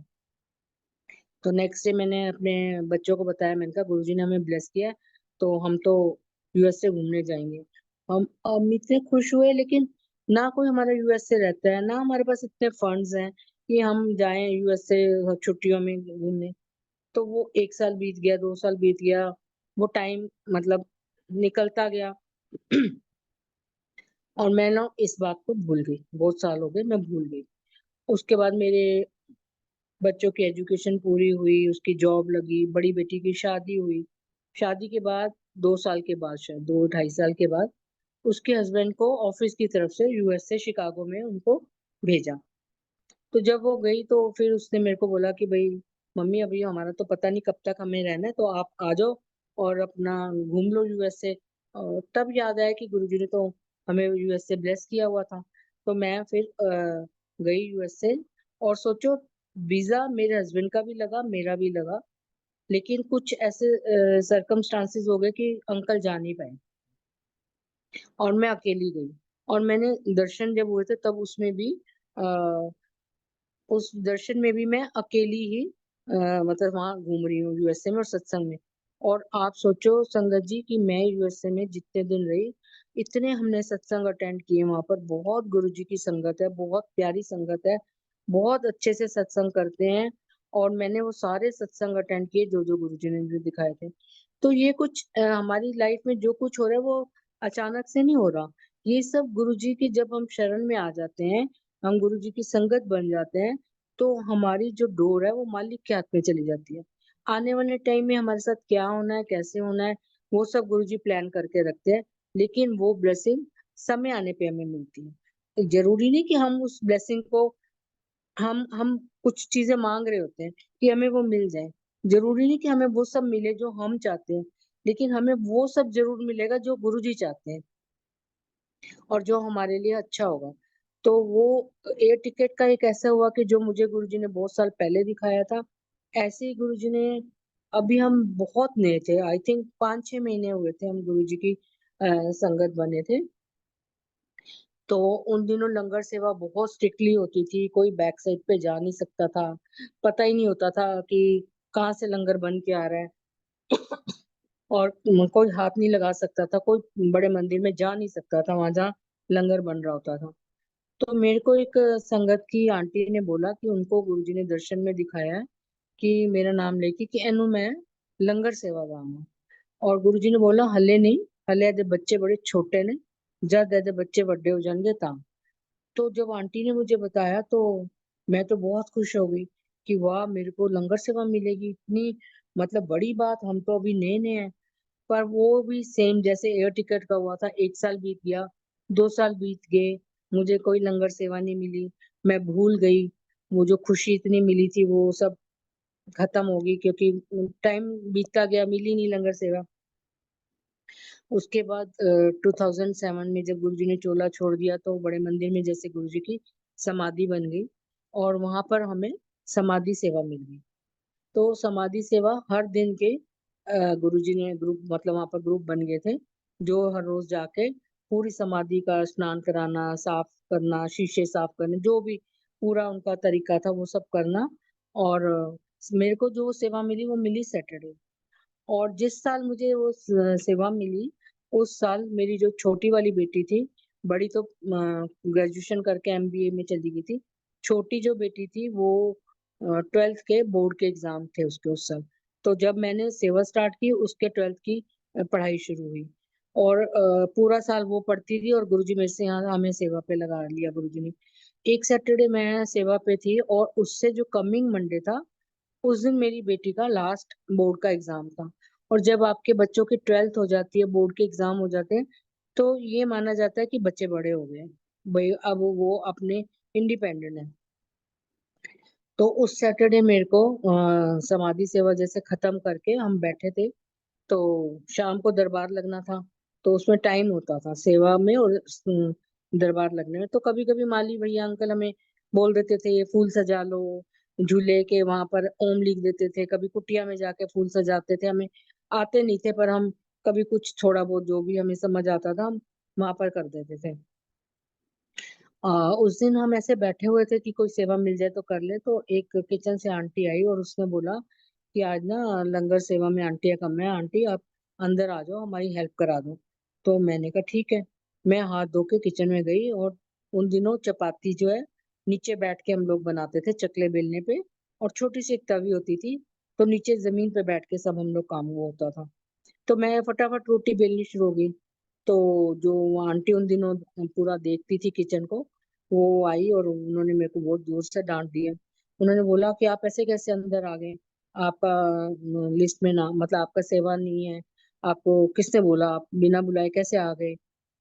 तो नेक्स्ट डे मैंने अपने बच्चों को बताया, मैंने कहा गुरुजी ने हमें ब्लेस किया है, तो हम तो यूएसए घूमने जाएंगे। हम इतने खुश हुए, लेकिन ना कोई हमारा यूएसए रहता है, ना हमारे पास इतने फंड्स हैं कि हम जाएं यूएसए छुट्टियों में घूमने। तो वो 1 साल बीत गया, 2 साल बीत गया, वो टाइम मतलब निकलता गया। और मैं ना इस बात को भूल गई, बहुत साल हो गए, मैं भूल गई। उसके बाद मेरे बच्चों की एजुकेशन पूरी हुई, उसकी जॉब लगी, बड़ी बेटी की शादी हुई। शादी के बाद 2 साल के बाद, शायद 2 ढाई साल के बाद, उसके हस्बैंड को ऑफिस की तरफ से यूएस से शिकागो में उनको भेजा। तो जब वो गई तो फिर उसने मेरे को बोला कि भाई मम्मी, अभी हमारा तो पता नहीं कब तक हमें रहना है, तो आप आ जाओ और अपना घूम लो यूएस से। और तब याद आया कि गुरुजी ने तो हमें यूएस से ब्लेस किया हुआ था। तो मैं फिर गई यूएस से। और सोचो, वीजा मेरे हस्बैंड का भी लगा, मेरा भी लगा, लेकिन कुछ ऐसे सरकमस्टांसेस हो गए कि अंकल जा नहीं पाए और मैं अकेली गई। और मैंने दर्शन जब हुए थे तब उसमें भी आ, उस दर्शन में भी मैं अकेली ही मतलब वहां घूम रही हूँ यूएसए में और सत्संग में। और आप सोचो संगत जी कि मैं यूएसए में जितने दिन रही, इतने हमने सत्संग अटेंड किए वहां पर। बहुत गुरु जी की संगत है, बहुत प्यारी संगत है, बहुत अच्छे से सत्संग करते हैं। और मैंने वो सारे सत्संग अटेंड किए जो जो गुरु जी ने मुझे दिखाए थे। तो ये कुछ हमारी लाइफ में जो कुछ हो रहा है वो अचानक से नहीं हो रहा। ये सब गुरु जी की जब हम शरण में आ जाते हैं, हम गुरु जी की संगत बन जाते हैं, तो हमारी जो डोर है वो मालिक के हाथ में चली जाती है। आने वाले टाइम में हमारे साथ क्या होना है, कैसे होना है, वो सब गुरुजी प्लान करके रखते हैं। लेकिन वो ब्लेसिंग समय आने पे हमें मिलती है। तो जरूरी नहीं कि हम उस ब्लेसिंग को हम कुछ चीजें मांग रहे होते हैं कि हमें वो मिल जाए। जरूरी नहीं कि हमें वो सब मिले जो हम चाहते हैं, लेकिन हमें वो सब जरूर मिलेगा जो गुरुजी चाहते हैं और जो हमारे लिए अच्छा होगा। तो वो एयर टिकट का एक ऐसा हुआ कि जो मुझे गुरुजी ने बहुत साल पहले दिखाया था, ऐसे ही गुरुजी ने, अभी हम बहुत नए थे, आई थिंक 5-6 महीने हुए थे हम गुरुजी की संगत बने थे। तो उन दिनों लंगर सेवा बहुत स्ट्रिक्टली होती थी, कोई बैक साइड पे जा नहीं सकता था, पता ही नहीं होता था कि कहाँ से लंगर बन के आ रहा है। और कोई हाथ नहीं लगा सकता था, कोई बड़े मंदिर में जा नहीं सकता था वहां जहाँ लंगर बन रहा होता था। तो मेरे को एक संगत की आंटी ने बोला कि उनको गुरुजी ने दर्शन में दिखाया है कि मेरा नाम लेके कि एनु मैं लंगर सेवा जाऊंगा। और गुरुजी ने बोला हले नहीं, हले दे बच्चे बड़े छोटे ने, जद दे बच्चे बड़े हो जाएंगे ता। तो जब आंटी ने मुझे बताया तो मैं तो बहुत खुश हो गई कि वाह, मेरे को लंगर सेवा मिलेगी, इतनी मतलब बड़ी बात। हम तो अभी नए नए हैं। पर वो भी सेम जैसे एयर टिकट का हुआ था, 1 साल बीत गया, 2 साल बीत गए, मुझे कोई लंगर सेवा नहीं मिली। मैं भूल गई, वो जो खुशी इतनी मिली थी वो सब खत्म हो गई, क्योंकि टाइम बीतता गया, मिली नहीं लंगर सेवा। उसके बाद 2007 में जब गुरुजी ने चोला छोड़ दिया तो बड़े मंदिर में जैसे गुरुजी की समाधि बन गई और वहां पर हमें समाधि सेवा मिल गई। तो समाधि सेवा हर दिन के गुरुजी ने ग्रुप, मतलब वहां पर ग्रुप बन गए थे जो हर रोज जाके पूरी समाधि का स्नान कराना, साफ करना, शीशे साफ करने, जो भी पूरा उनका तरीका था वो सब करना। और मेरे को जो सेवा मिली वो मिली सैटरडे। और जिस साल मुझे वो सेवा मिली, उस साल मेरी जो छोटी वाली बेटी थी, बड़ी तो ग्रेजुएशन करके एमबीए में चली गई थी, छोटी जो बेटी थी वो 12th के बोर्ड के एग्जाम थे उसके उस साल। तो जब मैंने सेवा स्टार्ट की, उसके 12th की पढ़ाई शुरू हुई। और पूरा साल वो पढ़ती थी और गुरुजी मेरे से यहाँ हमें सेवा पे लगा लिया गुरुजी ने। एक सैटरडे मैं सेवा पे थी और उससे जो कमिंग मंडे था, उस दिन मेरी बेटी का लास्ट बोर्ड का एग्जाम था। और जब आपके बच्चों की 12th हो जाती है, बोर्ड के एग्जाम हो जाते हैं, तो ये माना जाता है कि बच्चे बड़े हो गए, भाई अब वो अपने इंडिपेंडेंट है। तो उस सैटरडे मेरे को समाधि सेवा जैसे खत्म करके हम बैठे थे, तो शाम को दरबार लगना था। तो उसमें टाइम होता था सेवा में और दरबार लगने में। तो कभी कभी माली भैया अंकल हमें बोल देते थे ये फूल सजा लो, झूले के वहां पर ओम लिख देते थे, कभी कुटिया में जाके फूल सजाते थे। हमें आते नहीं थे, पर हम कभी कुछ थोड़ा बहुत जो भी हमें समझ आता था हम वहां पर कर देते थे। उस दिन हम ऐसे बैठे हुए थे कि कोई सेवा मिल जाए तो कर ले। तो एक किचन से आंटी आई और उसने बोला कि आज ना लंगर सेवा में आंटियां कम है, आंटी आप अंदर आ जाओ, हमारी हेल्प करा दो। तो मैंने कहा ठीक है। मैं हाथ धो के किचन में गई और उन दिनों चपाती जो है नीचे बैठ के हम लोग बनाते थे चकले बेलने पे, और छोटी सी एक तवी होती थी, तो नीचे जमीन पे बैठ के सब हम लोग काम वो होता था। तो मैं फटाफट रोटी बेलनी शुरू हो गई। तो जो वो आंटी उन दिनों पूरा देखती थी किचन को, वो आई और उन्होंने मेरे को बहुत जोर से डांट दिया। उन्होंने बोला कि आप ऐसे कैसे अंदर आ गए, आपका लिस्ट में ना मतलब आपका सेवा नहीं है, आपको किसने बोला, आप बिना बुलाए कैसे आ गए।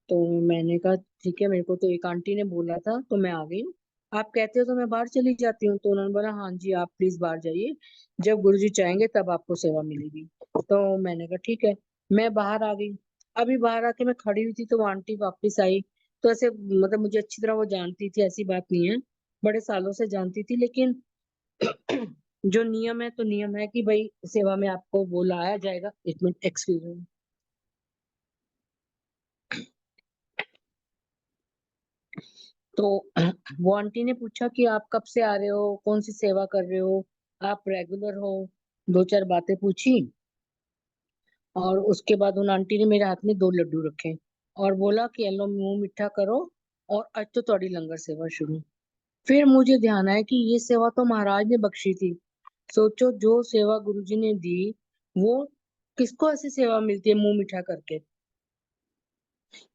तो मैंने कहा ठीक है, मेरे को तो एक आंटी ने बोला था तो मैं आ गई हूँ, आप कहते हो तो मैं बाहर चली जाती हूँ। तो उन्होंने बोला हाँ जी आप प्लीज बाहर जाइए, जब गुरुजी चाहेंगे तब आपको सेवा मिलेगी। तो मैंने कहा ठीक है। मैं बाहर आ गई। अभी बाहर आके मैं खड़ी हुई थी तो वो आंटी वापस आई। तो ऐसे मतलब मुझे अच्छी तरह वो जानती थी, ऐसी बात नहीं है, बड़े सालों से जानती थी। लेकिन जो नियम है तो नियम है कि भाई सेवा में आपको वो लाया जाएगा। एक मिनट एक्सक्यूज मी। तो वो आंटी ने पूछा कि आप कब से आ रहे हो, कौन सी सेवा कर रहे हो, आप रेगुलर हो। दो चार बातें पूछी और उसके बाद उन आंटी ने मेरे हाथ में 2 लड्डू रखे और बोला कि एलो मुंह मीठा करो और आज तो ਤੁਹਾਡੀ लंगर सेवा शुरू। फिर मुझे ध्यान आया कि ये सेवा तो महाराज ने बख्शी थी। सोचो जो सेवा गुरुजी ने दी, वो किसको ऐसी सेवा मिलती है मुंह मीठा करके,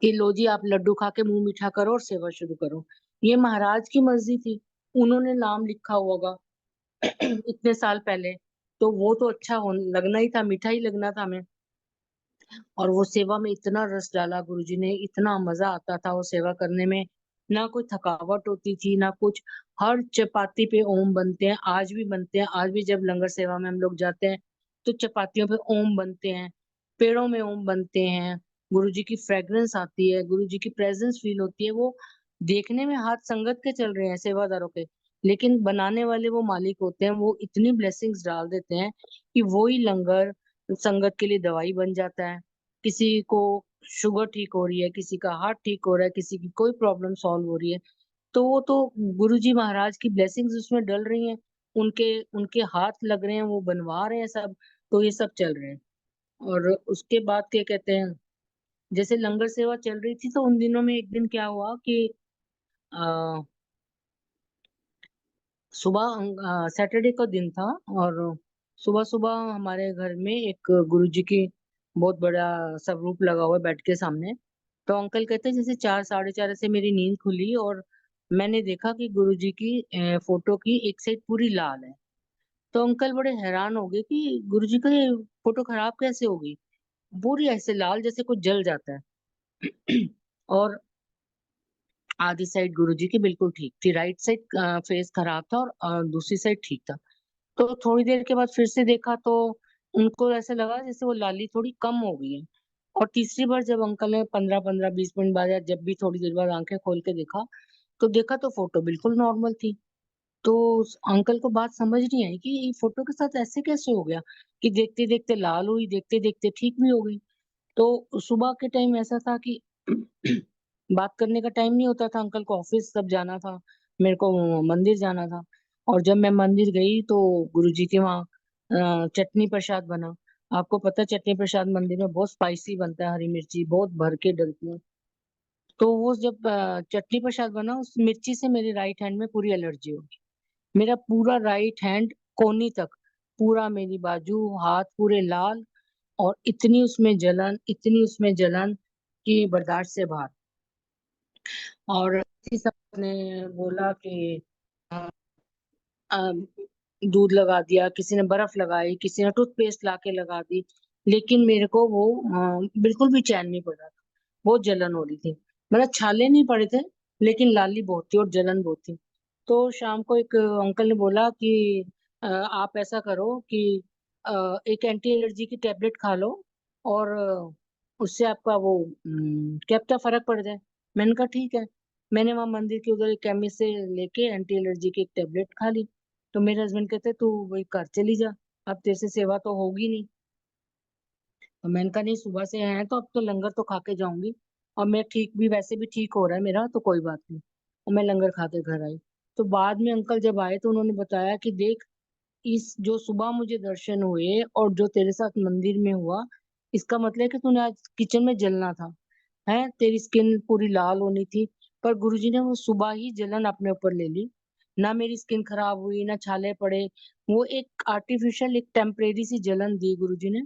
कि लो जी आप लड्डू खा के मुंह मीठा करो और सेवा शुरू करो। ये महाराज की मर्जी थी, उन्होंने नाम लिखा होगा इतने साल पहले, तो वो तो अच्छा लगना ही था, मीठा ही लगना था हमें। और वो सेवा में इतना रस डाला गुरुजी ने, इतना मजा आता था वो सेवा करने में, ना कोई थकावट होती थी ना कुछ। हर चपाती पे ओम बनते हैं, आज भी बनते हैं। आज भी जब लंगर सेवा में हम लोग जाते हैं तो चपातियों पे ओम बनते हैं, पेड़ों में ओम बनते हैं। गुरुजी की फ्रेग्रेंस आती है, गुरुजी की प्रेजेंस फील होती है। वो देखने में हाथ संगत के चल रहे हैं सेवादारों के, लेकिन बनाने वाले वो मालिक होते हैं। वो इतनी ब्लेसिंग्स डाल देते हैं कि वो ही लंगर संगत के लिए दवाई बन जाता है। किसी को शुगर ठीक हो रही है, किसी का हार्ट ठीक हो रहा है, किसी की कोई प्रॉब्लम सॉल्व हो रही है, तो वो तो गुरुजी महाराज की ब्लेसिंग्स उसमें डल रही हैं। उनके उनके हाथ लग रहे हैं, वो बनवा रहे हैं सब। तो ये सब चल रहे हैं। और उसके बाद क्या कहते हैं, जैसे लंगर सेवा चल रही थी तो उन दिनों में एक दिन क्या हुआ कि आ, सुबह सैटरडे का दिन था और सुबह सुबह हमारे घर में एक गुरुजी की बहुत बड़ा स्वरूप लगा हुआ है बेड के सामने। तो अंकल कहते हैं जैसे 4 साढ़े 4 से मेरी नींद खुली और मैंने देखा कि गुरुजी की फोटो की एक साइड पूरी लाल है। तो अंकल बड़े हैरान हो गए कि गुरुजी का ये फोटो खराब कैसे हो गई, पूरी ऐसे लाल जैसे कुछ जल जाता है। और आधी साइड गुरुजी की बिल्कुल ठीक थी, राइट साइड फेस खराब था और दूसरी साइड ठीक था। तो थोड़ी देर के बाद फिर से देखा तो उनको ऐसा लगा जैसे वो लाली थोड़ी कम हो गई है। और तीसरी बार जब अंकल ने 15-15 20 मिनट बाद या जब भी थोड़ी देर बाद आंखें खोल के देखा तो फोटो बिल्कुल नॉर्मल थी। तो उस अंकल को बात समझ नहीं आई कि ये फोटो के साथ ऐसे कैसे हो गया कि देखते देखते लाल हुई, देखते देखते ठीक भी हो गई। तो सुबह के टाइम ऐसा था कि बात करने का टाइम नहीं होता था, अंकल को ऑफिस सब जाना था, मेरे को मंदिर जाना था। और जब मैं मंदिर गई तो गुरुजी के वहाँ चटनी प्रसाद बना। आपको पता है चटनी प्रसाद मंदिर में बहुत स्पाइसी बनता है, हरी मिर्ची बहुत भर के डलती है। तो वो जब चटनी प्रसाद बना, उस मिर्ची से मेरे राइट हैंड में पूरी एलर्जी हो गई। मेरा पूरा राइट हैंड कोहनी तक, पूरा मेरी बाजू हाथ पूरे लाल, और इतनी उसमें जलन कि बर्दाश्त से बाहर। और इसी सब ने बोला कि अ, अ, दूध लगा दिया, किसी ने बर्फ लगाई, किसी ने टूथपेस्ट ला के लगा दी, लेकिन मेरे को वो बिल्कुल भी चैन नहीं पड़ रहा था। बहुत जलन हो रही थी। मतलब छाले नहीं पड़े थे, लेकिन लाली बहुत थी और जलन बहुत थी। तो शाम को एक अंकल ने बोला कि आप ऐसा करो कि एक एंटी एलर्जी की टेबलेट खा लो और उससे आपका वो क्या पता फर्क पड़ जाए। मैंने कहा ठीक है। मैंने वहां मंदिर के उधर एक केमिस्ट से लेके एंटी एलर्जी की एक टेबलेट खा ली। तो मेरे हस्बैंड कहते तू वही घर चली जा, अब तेरे से सेवा तो होगी नहीं। तो मैंने कहा नहीं, सुबह से है तो अब तो लंगर तो खा के जाऊंगी। और मैं ठीक भी, वैसे भी ठीक हो रहा है मेरा, तो कोई बात नहीं। और मैं लंगर खा के घर आई। तो बाद में अंकल जब आए तो उन्होंने बताया कि देख, इस जो सुबह मुझे दर्शन हुए और जो तेरे साथ मंदिर में हुआ, इसका मतलब है कि तूने आज किचन में जलना था। है, तेरी स्किन पूरी लाल होनी थी। पर गुरुजी ने वो सुबह ही जलन अपने ऊपर ले ली। ना मेरी स्किन खराब हुई, ना छाले पड़े। वो एक आर्टिफिशियल, एक टेम्परेरी सी जलन दी गुरुजी ने।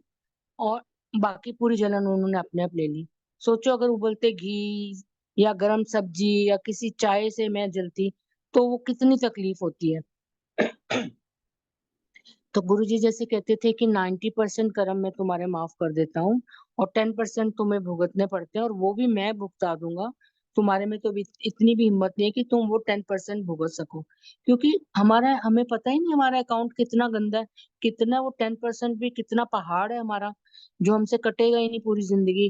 और बाकी पूरी जलन उन्होंने अपने आप ले ली। सोचो अगर उबलते घी या गरम सब्जी या किसी चाय से मैं जलती, तो वो कितनी तकलीफ होती है। तो गुरुजी जैसे कहते थे कि 90% कर्म मैं तुम्हारे माफ कर देता हूँ और 10% तुम्हें भुगतने पड़ते हैं, और वो भी मैं भुगता दूंगा। तुम्हारे में तो इतनी भी हिम्मत नहीं है कि तुम वो 10% भुगत सको। क्योंकि हमें पता ही नहीं हमारा अकाउंट कितना गंदा है। कितना वो 10% भी कितना पहाड़ है हमारा, जो हमसे कटेगा ही नहीं पूरी जिंदगी।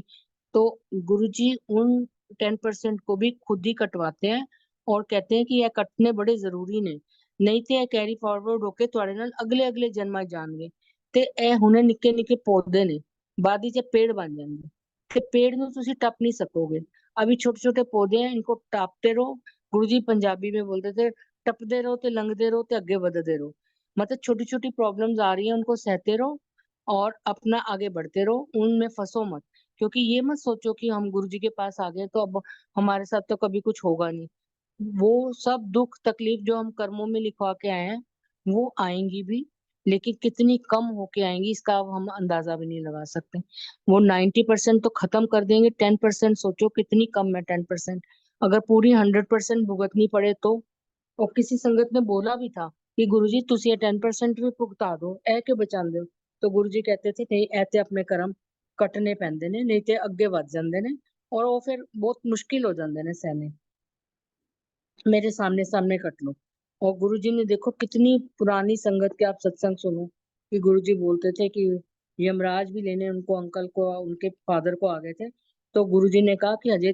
तो गुरुजी उन 10% को भी खुद ही कटवाते हैं और कहते हैं कि यह कटने बड़े जरूरी ने, नहीं तो ਇਹ कैरी फॉरवर्ड होके ਤੁਹਾਡੇ ਨਾਲ ਅਗਲੇ ਅਗਲੇ ਜਨਮਾਂ 'ਚ ਜਾਣਗੇ। ਤੇ ਇਹ ਹੁਣੇ ਨਿੱਕੇ ਨਿੱਕੇ ਪੌਦੇ ਨੇ, ਬਾਅਦ ਵਿੱਚ पेड़ बन जाएंगे। ਤੇ पेड़ ਨੂੰ ਤੁਸੀਂ टप नहीं सकोगे। अभी छोटे छोटे पौधे हैं, इनको टापते रहो। गुरुजी पंजाबी में बोलते थे, टपदे रहो ते लंघदे रहो ते अगे बढ़ते रहो। मतलब छोटी छोटी प्रॉब्लम्स आ रही है, उनको सहते रहो और अपना आगे बढ़ते रहो, उनमें फंसो मत। क्योंकि ये मत सोचो कि हम गुरुजी के पास आ गए तो अब हमारे साथ तो कभी कुछ होगा नहीं। वो सब दुख तकलीफ जो हम कर्मों में लिखवा के आए हैं, वो आएंगी भी, लेकिन कितनी कम होके आएंगी इसका अब हम अंदाजा भी नहीं लगा सकते। वो 90% तो खत्म कर देंगे, 10% सोचो कितनी कम है 10%। अगर पूरी 100% भुगतनी पड़े तो। और किसी संगत ने बोला भी था कि गुरुजी तुसी ये 10% भी भुगता दो, ऐ के बचांदे हो। तो गुरुजी कहते थे नहीं, ऐ ते अपने कर्म कटने पैंदे ने, नहीं ते अगे वध जांदे ने और वो फिर बहुत मुश्किल हो जांदे ने सहने। मेरे सामने सामने कट लो। और गुरुजी ने देखो कितनी पुरानी संगत के आप सत्संग सुनो कि गुरुजी बोलते थे कि यमराज भी लेने उनको, अंकल को, उनके फादर को आ गए थे। तो गुरुजी ने कहा कि अजय,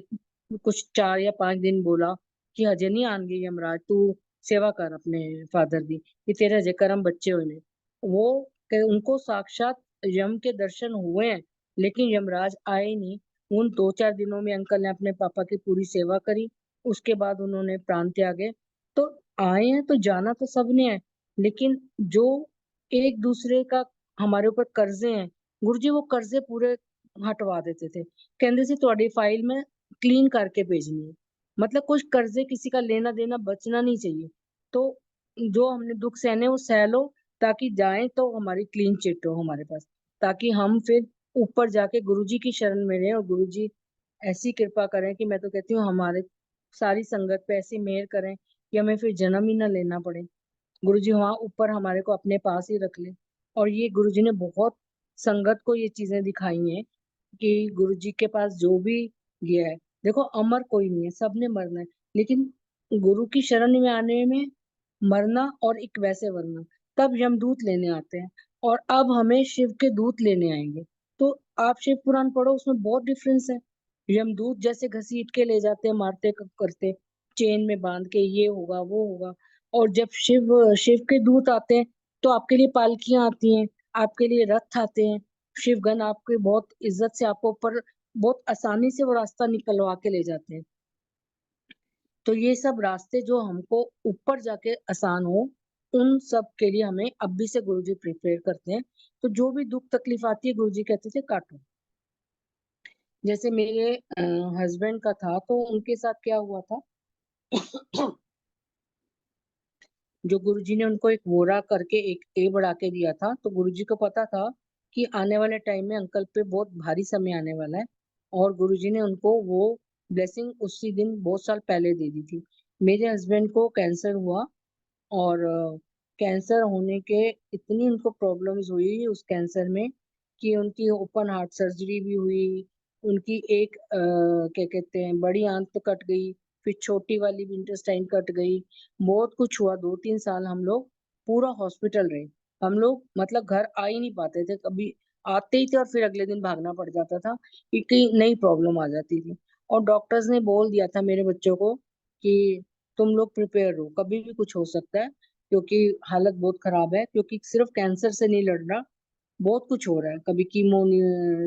कुछ 4 या 5 दिन बोला कि अजय नहीं आएंगे यमराज, तू सेवा कर अपने फादर दी, कि तेरे अजय कर्म बच्चे हुए ने। वो उनको साक्षात यम के दर्शन हुए हैं, लेकिन यमराज आए नहीं। उन 2-4 दिनों में अंकल ने अपने पापा की पूरी सेवा करी। उसके बाद उन्होंने प्राण त्यागे। तो आए हैं तो जाना तो सबने है, लेकिन जो एक दूसरे का हमारे ऊपर कर्जे हैं, गुरुजी वो कर्जे पूरे हटवा देते थे। कहते थे ਤੁਹਾਡੀ फाइल में क्लीन करके भेजनी है। मतलब कुछ कर्जे किसी का लेना देना बचना नहीं चाहिए। तो जो हमने दुख सहने वो सह लो, ताकि जाए तो हमारी क्लीन चिट हो हमारे पास, ताकि हम फिर ऊपर जाके गुरुजी की शरण में रहें और गुरुजी ऐसी कृपा करें कि मैं तो कहती हूँ हमारे सारी संगत पे ऐसी मेहर करें कि हमें फिर जन्म ही ना लेना पड़े। गुरुजी वहां ऊपर हमारे को अपने पास ही रख ले। और ये गुरुजी ने बहुत संगत को ये चीजें दिखाई हैं कि गुरुजी के पास जो भी गया है, देखो अमर कोई नहीं है, सबने मरना है। लेकिन गुरु की शरण में आने में मरना और एक वैसे वरना, तब यमदूत लेने आते हैं। और अब हमें शिव के दूत लेने आएंगे। तो आप शिव पुराण पढ़ो, उसमें बहुत डिफरेंस है। यमदूत जैसे घसीट के ले जाते हैं, मारते करते, चेन में बांध के, ये होगा वो होगा। और जब शिव शिव के दूत आते हैं, तो आपके लिए पालकियां आती हैं, आपके लिए रथ आते हैं। शिवगण आपके बहुत इज्जत से आपको ऊपर बहुत आसानी से वो रास्ता निकलवा के ले जाते हैं। तो ये सब रास्ते जो हमको ऊपर जाके आसान हो, उन सब के लिए हमें अभी से गुरुजी प्रिपेयर करते हैं। तो जो भी दुख तकलीफ आती है, गुरुजी कहते थे काटो। जैसे मेरे हस्बैंड का था, तो उनके साथ क्या हुआ था जो गुरुजी ने उनको एक वोरा करके एक ए बढ़ा के दिया था, तो गुरुजी को पता था कि आने वाले टाइम में अंकल पे बहुत भारी समय आने वाला है। और गुरुजी ने उनको वो ब्लेसिंग उसी दिन बहुत साल पहले दे दी थी। मेरे हस्बैंड को कैंसर हुआ, और कैंसर होने के इतनी उनको प्रॉब्लम्स हुई उस कैंसर में कि उनकी ओपन हार्ट सर्जरी भी हुई। उनकी एक क्या कहते हैं, बड़ी आंत तो कट गई, फिर छोटी वाली भी इंटेस्टाइन कट गई। बहुत कुछ हुआ, 2-3 साल हम लोग पूरा हॉस्पिटल रहे। हम लोग मतलब घर आ ही नहीं पाते थे, कभी आते ही थे और फिर अगले दिन भागना पड़ जाता था कि कहीं नई प्रॉब्लम आ जाती थी। और डॉक्टर्स ने बोल दिया था मेरे बच्चों को कि तुम लोग प्रिपेयर रहो, कभी भी कुछ हो सकता है, क्योंकि हालत बहुत खराब है, क्योंकि सिर्फ कैंसर से नहीं लड़ रहा, बहुत कुछ हो रहा है। कभी कीमो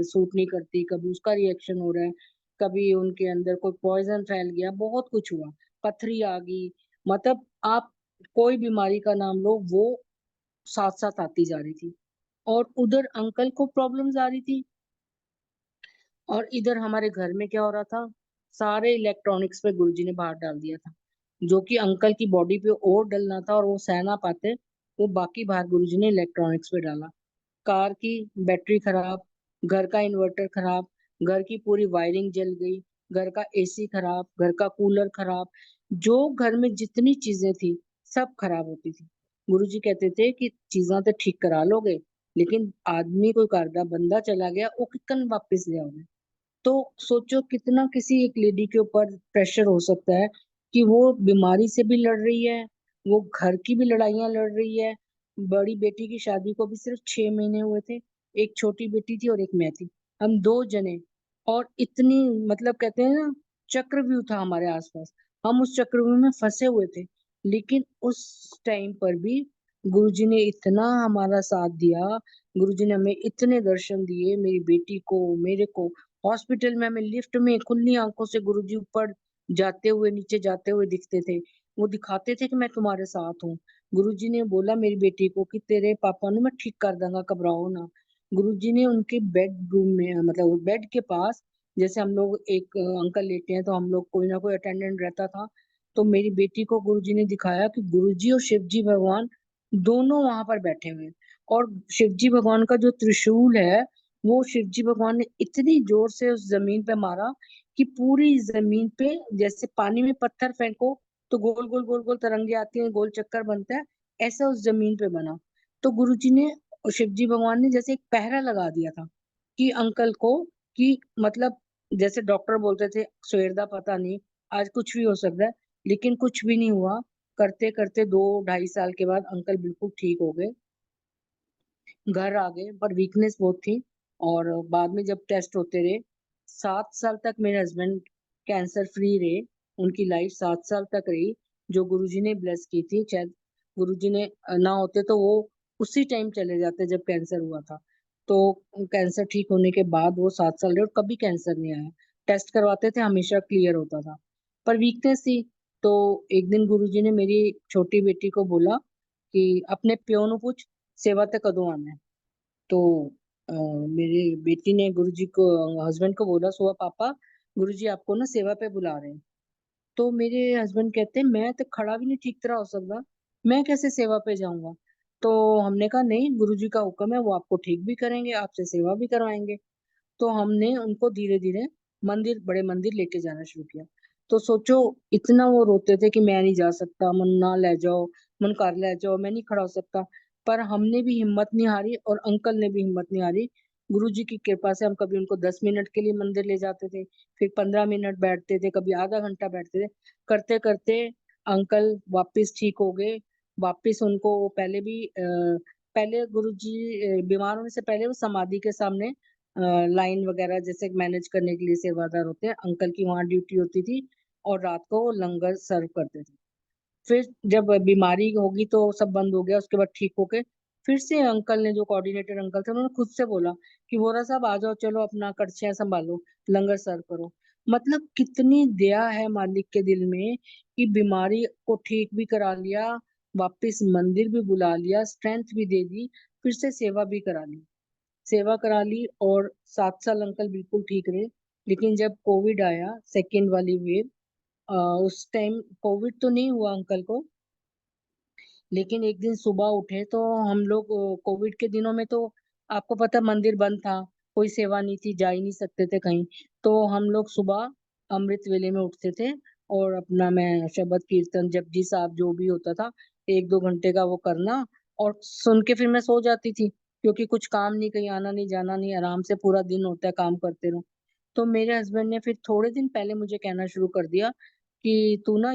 सूट नहीं करती, कभी उसका रिएक्शन हो रहा है, कभी उनके अंदर कोई पॉइजन फैल गया, बहुत कुछ हुआ, पथरी आ गई। मतलब आप कोई बीमारी का नाम लो, वो साथ साथ आती जा रही थी। और उधर अंकल को प्रॉब्लम्स आ रही थी, और इधर हमारे घर में क्या हो रहा था, सारे इलेक्ट्रॉनिक्स पे गुरुजी ने भार डाल दिया था, जो कि अंकल की बॉडी पे और डलना था और वो सह ना पाते, वो बाकी भार गुरुजी ने इलेक्ट्रॉनिक्स पे डाला। कार की बैटरी खराब, घर का इन्वर्टर खराब, घर की पूरी वायरिंग जल गई, घर का एसी खराब, घर का कूलर खराब, जो घर में जितनी चीजें थी सब खराब होती थी। गुरुजी कहते थे कि चीजें तो ठीक करा लोगे, लेकिन आदमी कोई कारदा बंदा चला गया, वो कितन वापस ले आओगे। तो सोचो कितना किसी एक लेडी के ऊपर प्रेशर हो सकता है कि वो बीमारी से भी लड़ रही है, वो घर की भी लड़ाइयां लड़ रही है। बड़ी बेटी की शादी को भी सिर्फ 6 महीने हुए थे, एक छोटी बेटी थी और एक मैं थी, हम दो जने। और इतनी मतलब कहते हैं ना, चक्रव्यूह था हमारे आसपास, हम उस चक्रव्यूह में फंसे हुए थे। लेकिन उस टाइम पर भी गुरुजी ने इतना हमारा साथ दिया, गुरुजी ने हमें इतने दर्शन दिए, मेरी बेटी को, मेरे को। हॉस्पिटल में हमें लिफ्ट में खुली आंखों से गुरुजी ऊपर जाते हुए, नीचे जाते हुए दिखते थे। वो दिखाते थे कि मैं तुम्हारे साथ हूँ। गुरुजी ने बोला मेरी बेटी को कि तेरे पापा ने मैं ठीक कर दूंगा, घबराओ ना। गुरुजी ने उनके बेडरूम में, मतलब बेड के पास, जैसे हम लोग एक अंकल लेटे हैं तो हम लोग कोई ना कोई अटेंडेंट रहता था, तो मेरी बेटी को गुरुजी ने दिखाया कि गुरुजी और शिव जी भगवान दोनों वहां पर बैठे हुए हैं। और शिव जी भगवान का जो त्रिशूल है, वो शिव जी भगवान ने इतनी जोर से उस जमीन पे मारा कि पूरी जमीन पे, जैसे पानी में पत्थर फेंको तो गोल गोल गोल गोल तरंगे आती हैं, गोल चक्कर बनता है, ऐसा उस जमीन पे बना। तो गुरुजी ने और शिव जी भगवान ने जैसे एक पहरा लगा दिया था कि अंकल को, कि मतलब जैसे डॉक्टर बोलते थे सवेर दा पता नहीं, आज कुछ भी हो सकता है, लेकिन कुछ भी नहीं हुआ। करते करते 2-2.5 साल के बाद अंकल बिल्कुल ठीक हो गए, घर आ गए, पर वीकनेस बहुत थी। और बाद में जब टेस्ट होते रहे, 7 साल तक मेरे हस्बैंड कैंसर फ्री रहे, उनकी लाइफ 7 साल तक रही, जो गुरुजी ने ब्लेस की थी। शायद गुरुजी ने ना होते तो वो उसी टाइम चले जाते जब कैंसर हुआ था। तो कैंसर ठीक होने के बाद वो 7 साल रहे और कभी कैंसर नहीं आया। टेस्ट करवाते थे, हमेशा क्लियर होता था, पर वीकनेस थी। तो एक दिन गुरुजी ने मेरी छोटी बेटी को बोला कि अपने प्यो नु पूछ सेवा ते कदों आना है। तो मेरी बेटी ने गुरुजी को, हस्बैंड को बोला, सुबह पापा गुरुजी आपको ना सेवा पे बुला रहे हैं। तो मेरे हस्बैंड कहते हैं मैं तो खड़ा भी नहीं ठीक तरह हो सकता, मैं कैसे सेवा पे जाऊंगा। तो हमने कहा नहीं, गुरुजी का हुक्म है, वो आपको ठीक भी करेंगे, आपसे सेवा भी करवाएंगे। तो हमने उनको धीरे धीरे मंदिर, बड़े मंदिर लेके जाना शुरू किया। तो सोचो, इतना वो रोते थे कि मैं नहीं जा सकता, मन ना ले जाओ, मन कर ले जाओ, मैं नहीं खड़ा हो सकता। पर हमने भी हिम्मत नहीं हारी और अंकल ने भी हिम्मत नहीं हारी। गुरु जी की कृपा से हम कभी उनको 10 मिनट के लिए मंदिर ले जाते थे, फिर 15 मिनट बैठते थे, कभी आधा घंटा बैठते थे। करते करते अंकल वापिस ठीक हो गए। वापिस उनको पहले भी पहले गुरु जी बीमार होने से पहले वो समाधि के सामने लाइन वगैरह जैसे मैनेज करने के लिए सेवादार होते हैं, अंकल की वहां ड्यूटी होती थी, और रात को वो लंगर सर्व करते थे। फिर जब बीमारी होगी तो सब बंद हो गया, उसके बाद ठीक होके फिर से अंकल ने, जो कोऑर्डिनेटर अंकल थे, उन्होंने खुद से बोला कि वोरा साहब आ जाओ, चलो अपना कड़छियां संभालो, लंगर सर्व करो। मतलब कितनी दया है मालिक के दिल में कि बीमारी को ठीक भी करा लिया, वापिस मंदिर भी बुला लिया, स्ट्रेंथ भी दे दी, फिर से सेवा भी करा ली। सेवा करा ली और 7 साल अंकल बिल्कुल ठीक रहे। लेकिन जब कोविड आया, सेकेंड वाली वेव, उस टाइम कोविड तो नहीं हुआ अंकल को, लेकिन एक दिन सुबह उठे तो हम लोग, कोविड के दिनों में तो आपको पता मंदिर बंद था, कोई सेवा नहीं थी, जा ही नहीं सकते थे कहीं। तो हम लोग सुबह अमृत वेले में उठते थे और अपना मैं शबद कीर्तन जपजी साहब जो भी होता था 1-2 घंटे का वो करना और सुन के फिर मैं सो जाती थी, क्योंकि कुछ काम नहीं, कहीं आना नहीं जाना नहीं, आराम से पूरा दिन होता है, काम करते रहो। तो मेरे हस्बैंड ने फिर थोड़े दिन पहले मुझे कहना शुरू कर दिया कि तू ना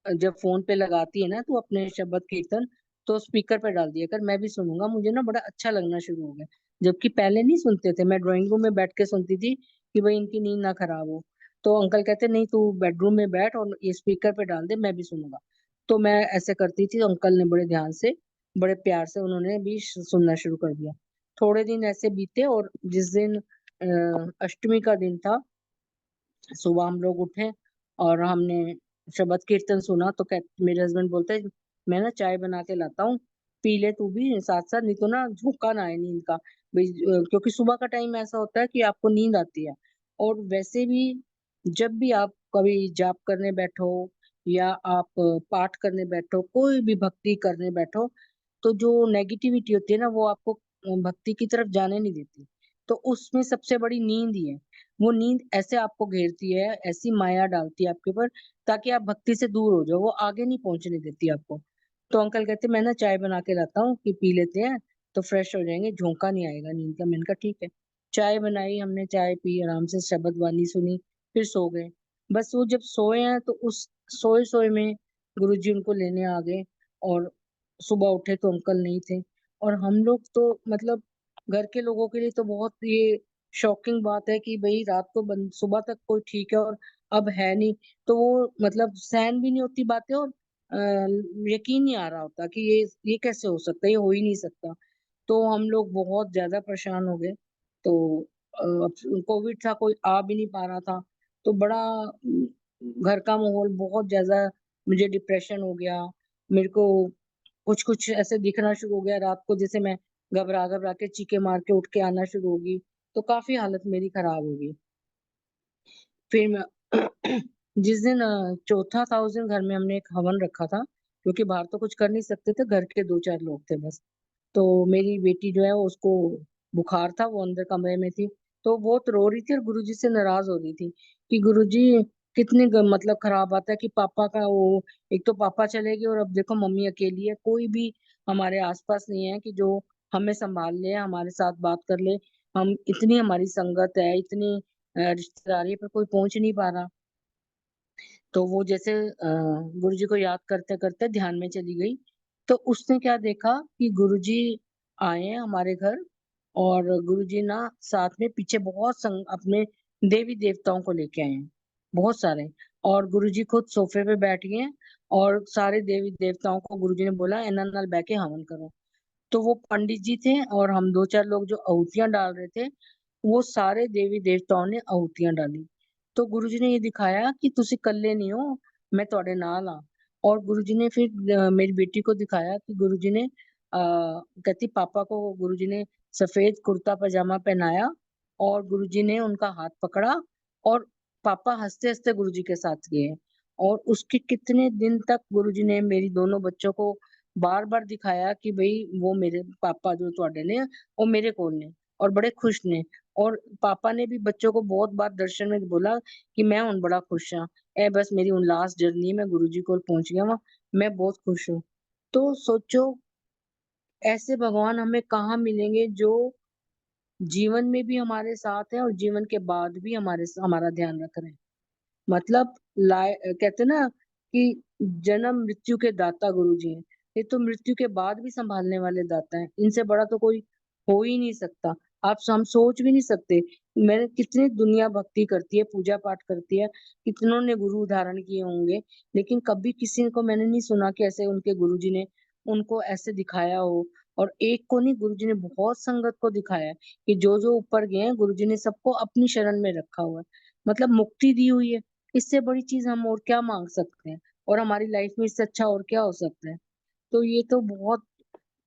जब फोन पे लगाती है ना तू अपने शबद कीर्तन, तो स्पीकर पे डाल दिया कर, मैं भी सुनूंगा। मुझे ना बड़ा अच्छा लगना शुरू हो गया, जबकि पहले नहीं सुनते थे, मैं ड्राइंग रूम में बैठ के सुनती थी कि भाई इनकी नींद ना खराब हो। तो अंकल कहते नहीं तू बेडरूम में बैठ और ये स्पीकर पे डाल दे, मैं भी सुनूंगा। तो मैं ऐसे करती थी, तो अंकल ने बड़े ध्यान से, बड़े प्यार से उन्होंने भी सुनना शुरू कर दिया। थोड़े दिन ऐसे बीते और जिस दिन अष्टमी का दिन था, सुबह हम लोग उठे और हमने शबद कीर्तन सुना, तो मेरे हस्बैंड बोलते हैं मैं ना चाय बना के लाता हूँ, पी ले तू भी साथ साथ, नहीं तो ना झोंका ना आए नींद का। क्योंकि सुबह का टाइम ऐसा होता है कि आपको नींद आती है। और वैसे भी जब भी आप कभी जाप करने बैठो या आप पाठ करने बैठो, कोई भी भक्ति करने बैठो, तो जो नेगेटिविटी होती है ना वो आपको भक्ति की तरफ जाने नहीं देती। तो उसमें सबसे बड़ी नींद ही है। वो नींद ऐसे आपको घेरती है, ऐसी माया डालती है आपके ऊपर, ताकि आप भक्ति से दूर हो जाओ, वो आगे नहीं पहुंचने देती आपको। तो अंकल कहते मैं ना चाय बना के लाता हूँ कि पी लेते हैं, तो फ्रेश हो जाएंगे, झोंका नहीं आएगा नींद का। मैंने कहा ठीक है। चाय बनाई, हमने चाय पी, आराम से शबद वाणी सुनी, फिर सो गए। बस वो जब सोए हैं तो उस सोए सोए में गुरुजी उनको लेने आ गए, और सुबह उठे तो अंकल नहीं थे। और हम लोग तो मतलब घर के लोगों के लिए तो बहुत ये शॉकिंग बात है कि भाई रात को सुबह तक कोई ठीक है और अब है नहीं। तो वो मतलब सहन भी नहीं होती बातें, और यकीन नहीं आ रहा होता कि ये कैसे हो सकता है, ये हो ही नहीं सकता। तो हम लोग बहुत ज्यादा परेशान हो गए। तो अब कोविड था, कोई आ भी नहीं पा रहा था, तो बड़ा घर का माहौल बहुत ज्यादा, मुझे डिप्रेशन हो गया। मेरे को कुछ कुछ ऐसे दिखना शुरू हो गया रात को, जैसे मैं घबरा घबरा के चीखे मार के उठ के आना शुरू होगी। तो काफी हालत मेरी खराब हो गई। फिर मैं जिस दिन चौथा था उस दिन घर में हमने एक हवन रखा था, क्योंकि बाहर तो कुछ कर नहीं सकते थे, घर के 2-4 लोग थे बस। तो मेरी बेटी जो है उसको बुखार था, वो अंदर कमरे में थी, तो बहुत रो रही थी और गुरुजी से नाराज हो रही थी कि गुरुजी कितनी मतलब खराब बात है कि पापा का वो, एक तो पापा चले गए और अब देखो मम्मी अकेली है, कोई भी हमारे आसपास नहीं है कि जो हमें संभाल ले, हमारे साथ बात कर ले। हम इतनी, हमारी संगत है इतनी, रिश्तेदारी पर कोई पहुंच नहीं पा रहा। तो वो जैसे गुरुजी को याद करते करते ध्यान में चली गई, तो उसने क्या देखा कि गुरुजी आए हैं हमारे घर, और गुरुजी ना साथ में पीछे बहुत अपने देवी देवताओं को लेके आए हैं, बहुत सारे। और गुरुजी खुद सोफे पे बैठ गए हैं, और सारे देवी देवताओं को गुरुजी ने बोला इन्हां नाल बैठ के हवन करो। तो वो पंडित जी थे और हम 2-4 लोग जो आहुतियां डाल रहे थे, वो सारे देवी देवताओं ने आहुतियां डाली। तो गुरुजी ने ये दिखाया कि तुसी कल्ले नहीं हो, मैं ਤੁਹਾਡੇ नाल हाँ। और गुरुजी ने फिर मेरी बेटी को दिखाया कि गुरुजी ने कहती पापा को गुरुजी ने सफेद कुर्ता पजामा पहनाया, और गुरुजी ने उनका हाथ पकड़ा, और पापा हंसते हंसते गुरुजी के साथ गए। और उसके कितने दिन तक गुरुजी ने मेरी दोनों बच्चों को बार बार दिखाया कि भाई वो मेरे पापा जो ਤੁਹਾਡੇ ने वो मेरे कोल ने, और बड़े खुश ने। और पापा ने भी बच्चों को बहुत बार दर्शन में बोला कि मैं हुन बड़ा खुश हाँ, ए बस मेरी हुन लास्ट जर्नी मैं गुरु जी कोल पहुंच गया वहां, मैं बहुत खुश हूँ। तो सोचो ऐसे भगवान हमें कहाँ मिलेंगे जो जीवन में भी हमारे साथ है और जीवन के बाद भी हमारा ध्यान रख रहे हैं। मतलब कहते ना कि जन्म मृत्यु के दाता गुरु जी हैं। ये तो मृत्यु के बाद भी संभालने वाले दाता हैं, इनसे बड़ा तो कोई हो ही नहीं सकता। हम सोच भी नहीं सकते। मैंने कितनी दुनिया भक्ति करती है, पूजा पाठ करती है, कितनों ने गुरु धारण किए होंगे, लेकिन कभी किसी को मैंने नहीं सुना कि ऐसे उनके गुरु जी ने उनको ऐसे दिखाया हो। और एक को नहीं, गुरु जी ने बहुत संगत को दिखाया है कि जो जो ऊपर गए हैं गुरु जी ने सबको अपनी शरण में रखा हुआ है, मतलब मुक्ति दी हुई है। इससे बड़ी चीज हम और क्या मांग सकते हैं, और हमारी लाइफ में इससे अच्छा और क्या हो सकता है। तो ये तो बहुत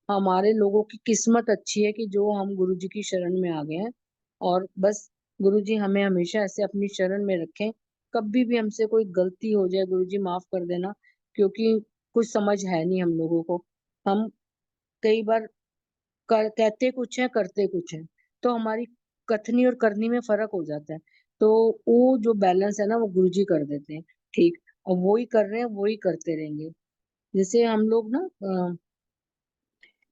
हमारे लोगों की किस्मत अच्छी है कि जो हम गुरु जी की शरण में आ गए हैं। और बस गुरु जी हमें हमेशा ऐसे अपनी शरण में रखें। कभी भी हमसे कोई गलती हो जाए गुरु जी माफ कर देना, क्योंकि कुछ समझ है नहीं हम लोगों को। हम कई बार कहते कुछ है करते कुछ है, तो हमारी कथनी और करनी में फर्क हो जाता है। तो वो जो बैलेंस है ना वो गुरुजी कर देते हैं, ठीक। और वो ही कर रहे हैं, वो ही करते रहेंगे। जैसे हम लोग ना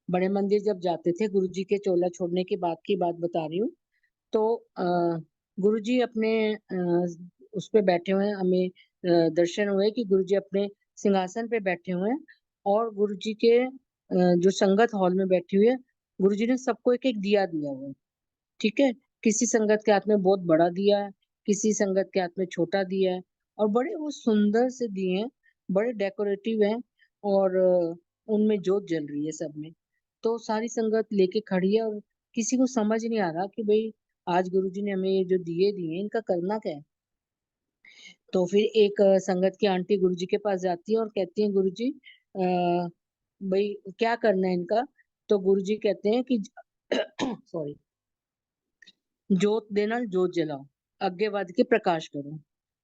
बड़े मंदिर जब जाते थे, गुरुजी के चोला छोड़ने की बात बता रही हूँ। तो गुरुजी अपने उस पे बैठे हुए हैं, हमें दर्शन हुए कि गुरुजी अपने सिंहासन पे बैठे हुए हैं, और गुरुजी के जो संगत हॉल में बैठी हुई है, गुरुजी ने सबको एक एक दिया दिया हुआ है, ठीक है। किसी संगत के हाथ में बहुत बड़ा दिया है, किसी संगत के हाथ में छोटा दिया है, और बड़े वो सुंदर से दिए हैं, बड़े डेकोरेटिव हैं, और उनमें जोत जल रही है सब में। तो सारी संगत लेके खड़ी है, और किसी को समझ नहीं आ रहा कि भाई आज गुरुजी ने हमें ये जो दिए दिए हैं, इनका करना क्या है। तो फिर एक संगत की आंटी गुरुजी के पास जाती है और कहती है, गुरुजी भाई क्या करना है इनका। तो गुरुजी कहते हैं कि सॉरी, जोत देना, जोत जलाओ, आगे बढ़ के प्रकाश करो।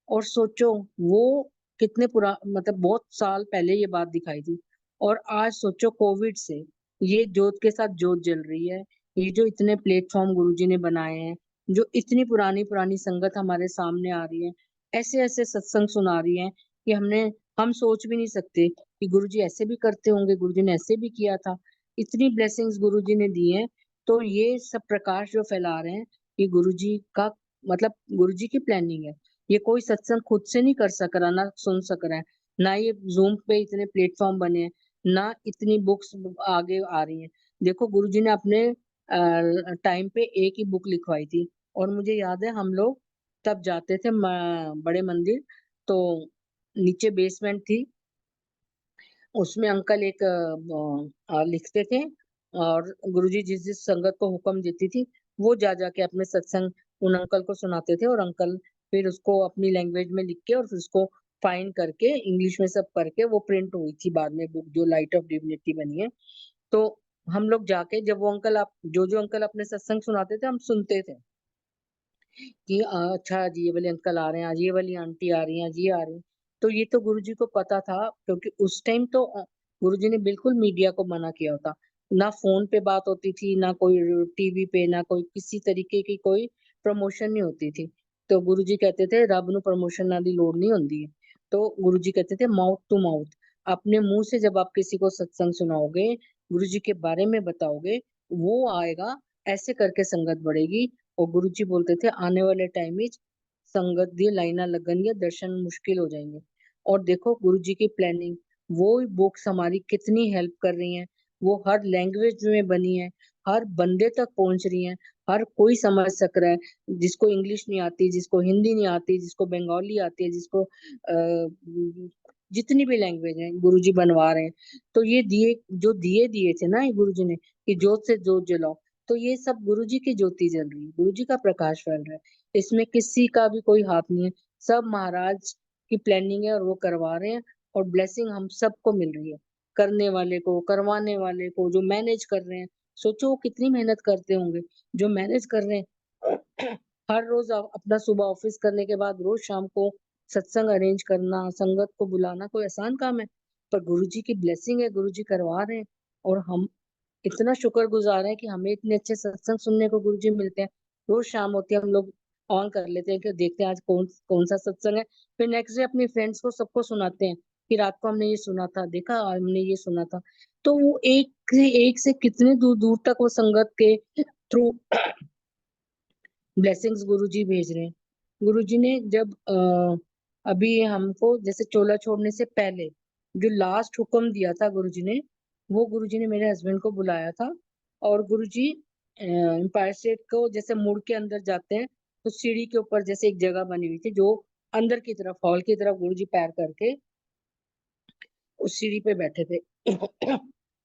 और सोचो, वो कितने मतलब बहुत साल पहले ये बात दिखाई थी, और आज सोचो कोविड से ये जोत के साथ जोत जल रही है। ये जो इतने प्लेटफॉर्म गुरुजी ने बनाए हैं, जो इतनी पुरानी पुरानी संगत हमारे सामने आ रही है, ऐसे ऐसे सत्संग सुना रही है कि हम सोच भी नहीं सकते कि गुरुजी ऐसे भी करते होंगे, गुरुजी ने ऐसे भी किया था। इतनी ब्लेसिंग्स गुरुजी ने दी है। तो ये सब प्रकाश जो फैला रहे हैं, ये गुरुजी का मतलब गुरुजी की प्लानिंग है। ये कोई सत्संग खुद से नहीं कर सक रहा, ना सुन सक रहा है, ना ये जूम पे इतने प्लेटफॉर्म बने हैं, ना इतनी बुक्स आगे आ रही हैं। देखो गुरुजी ने अपने टाइम पे एक ही बुक लिखवाई थी, और मुझे याद है हम लोग तब जाते थे बड़े मंदिर, तो नीचे बेसमेंट थी, उसमें अंकल एक लिखते थे, और गुरुजी जिस जिस संगत को हुक्म देती थी, वो जा जाके अपने सत्संग उन अंकल को सुनाते थे, और अंकल फिर उसको अपनी लैंग्वेज में लिख के और फिर उसको फाइन करके इंग्लिश में सब करके वो प्रिंट हुई थी बाद में बुक, जो लाइट ऑफ डिविनिटी बनी है। तो हम लोग जाके जब वो अंकल आप जो जो अंकल अपने सत्संग सुनाते थे, हम सुनते थे कि अच्छा आज ये वाले अंकल आ रहे हैं, आज ये वाली आंटी आ रही है, आज ये आ रही है। तो ये तो गुरुजी को पता था, क्योंकि उस टाइम तो गुरुजी ने बिल्कुल मीडिया को मना किया होता। ना फोन पे बात होती थी, ना कोई टीवी पे, ना कोई किसी तरीके की कोई प्रमोशन नहीं होती थी। तो गुरुजी कहते थे रब नु प्रमोशन ना दी लोड़ नहीं होती है। तो गुरुजी कहते थे माउथ टू माउथ, अपने मुंह से जब आप किसी को सत्संग सुनाओगे, गुरुजी के बारे में बताओगे, वो आएगा, ऐसे करके संगत बढ़ेगी। और गुरुजी बोलते थे आने वाले टाइम में संगत दी लाइना लगन या दर्शन मुश्किल हो जाएंगे। और देखो गुरुजी की प्लानिंग, वो बुक्स हमारी कितनी हेल्प कर रही हैं। वो हर लैंग्वेज में बनी है, हर बंदे तक पहुंच रही हैं, हर कोई समझ सक रहा है। जिसको इंग्लिश नहीं आती, जिसको हिंदी नहीं आती, जिसको बंगाली आती है, जिसको जितनी भी लैंग्वेज है गुरुजी बनवा रहे हैं। तो ये दिए दिए थे ना ये गुरुजी ने कि जोत से जोत जलाओ, तो ये सब गुरुजी की ज्योति जल रही है, गुरुजी का प्रकाश फैल रहा है। इसमें किसी का भी कोई हाथ नहीं है, सब महाराज की प्लानिंग है, और वो करवा रहे हैं। और ब्लेसिंग हम सबको मिल रही है, करने वाले को, करवाने वाले को, जो मैनेज कर रहे हैं। सोचो वो कितनी मेहनत करते होंगे जो मैनेज कर रहे हैं। हर रोज अपना सुबह ऑफिस करने के बाद रोज शाम को सत्संग अरेंज करना, संगत को बुलाना कोई आसान काम है। पर गुरुजी की ब्लेसिंग है, गुरुजी करवा रहे हैं। और हम इतना शुक्रगुजार हैं कि हमें इतने अच्छे सत्संग सुनने को गुरुजी मिलते हैं। रोज शाम होती है हम लोग ऑन कर लेते हैं कि देखते हैं आज कौन कौन सा सत्संग है। फिर नेक्स्ट डे अपनी फ्रेंड्स को सबको सुनाते हैं कि रात को हमने ये सुना था, देखा हमने ये सुना था। तो वो एक से कितने दूर दूर तक वो संगत के थ्रू ब्लेसिंग्स गुरुजी भेज रहे हैं। गुरुजी ने जब अभी हमको जैसे चोला छोड़ने से पहले जो लास्ट हुक्म दिया था गुरुजी ने, वो गुरुजी ने मेरे हस्बैंड को बुलाया था। और गुरुजी एम्पायर स्टेट को जैसे मुड़ के अंदर जाते हैं, तो सीढ़ी के ऊपर जैसे एक जगह बनी हुई थी, जो अंदर की तरफ हॉल की तरफ गुरुजी पैर करके उस सीढ़ी पे बैठे थे।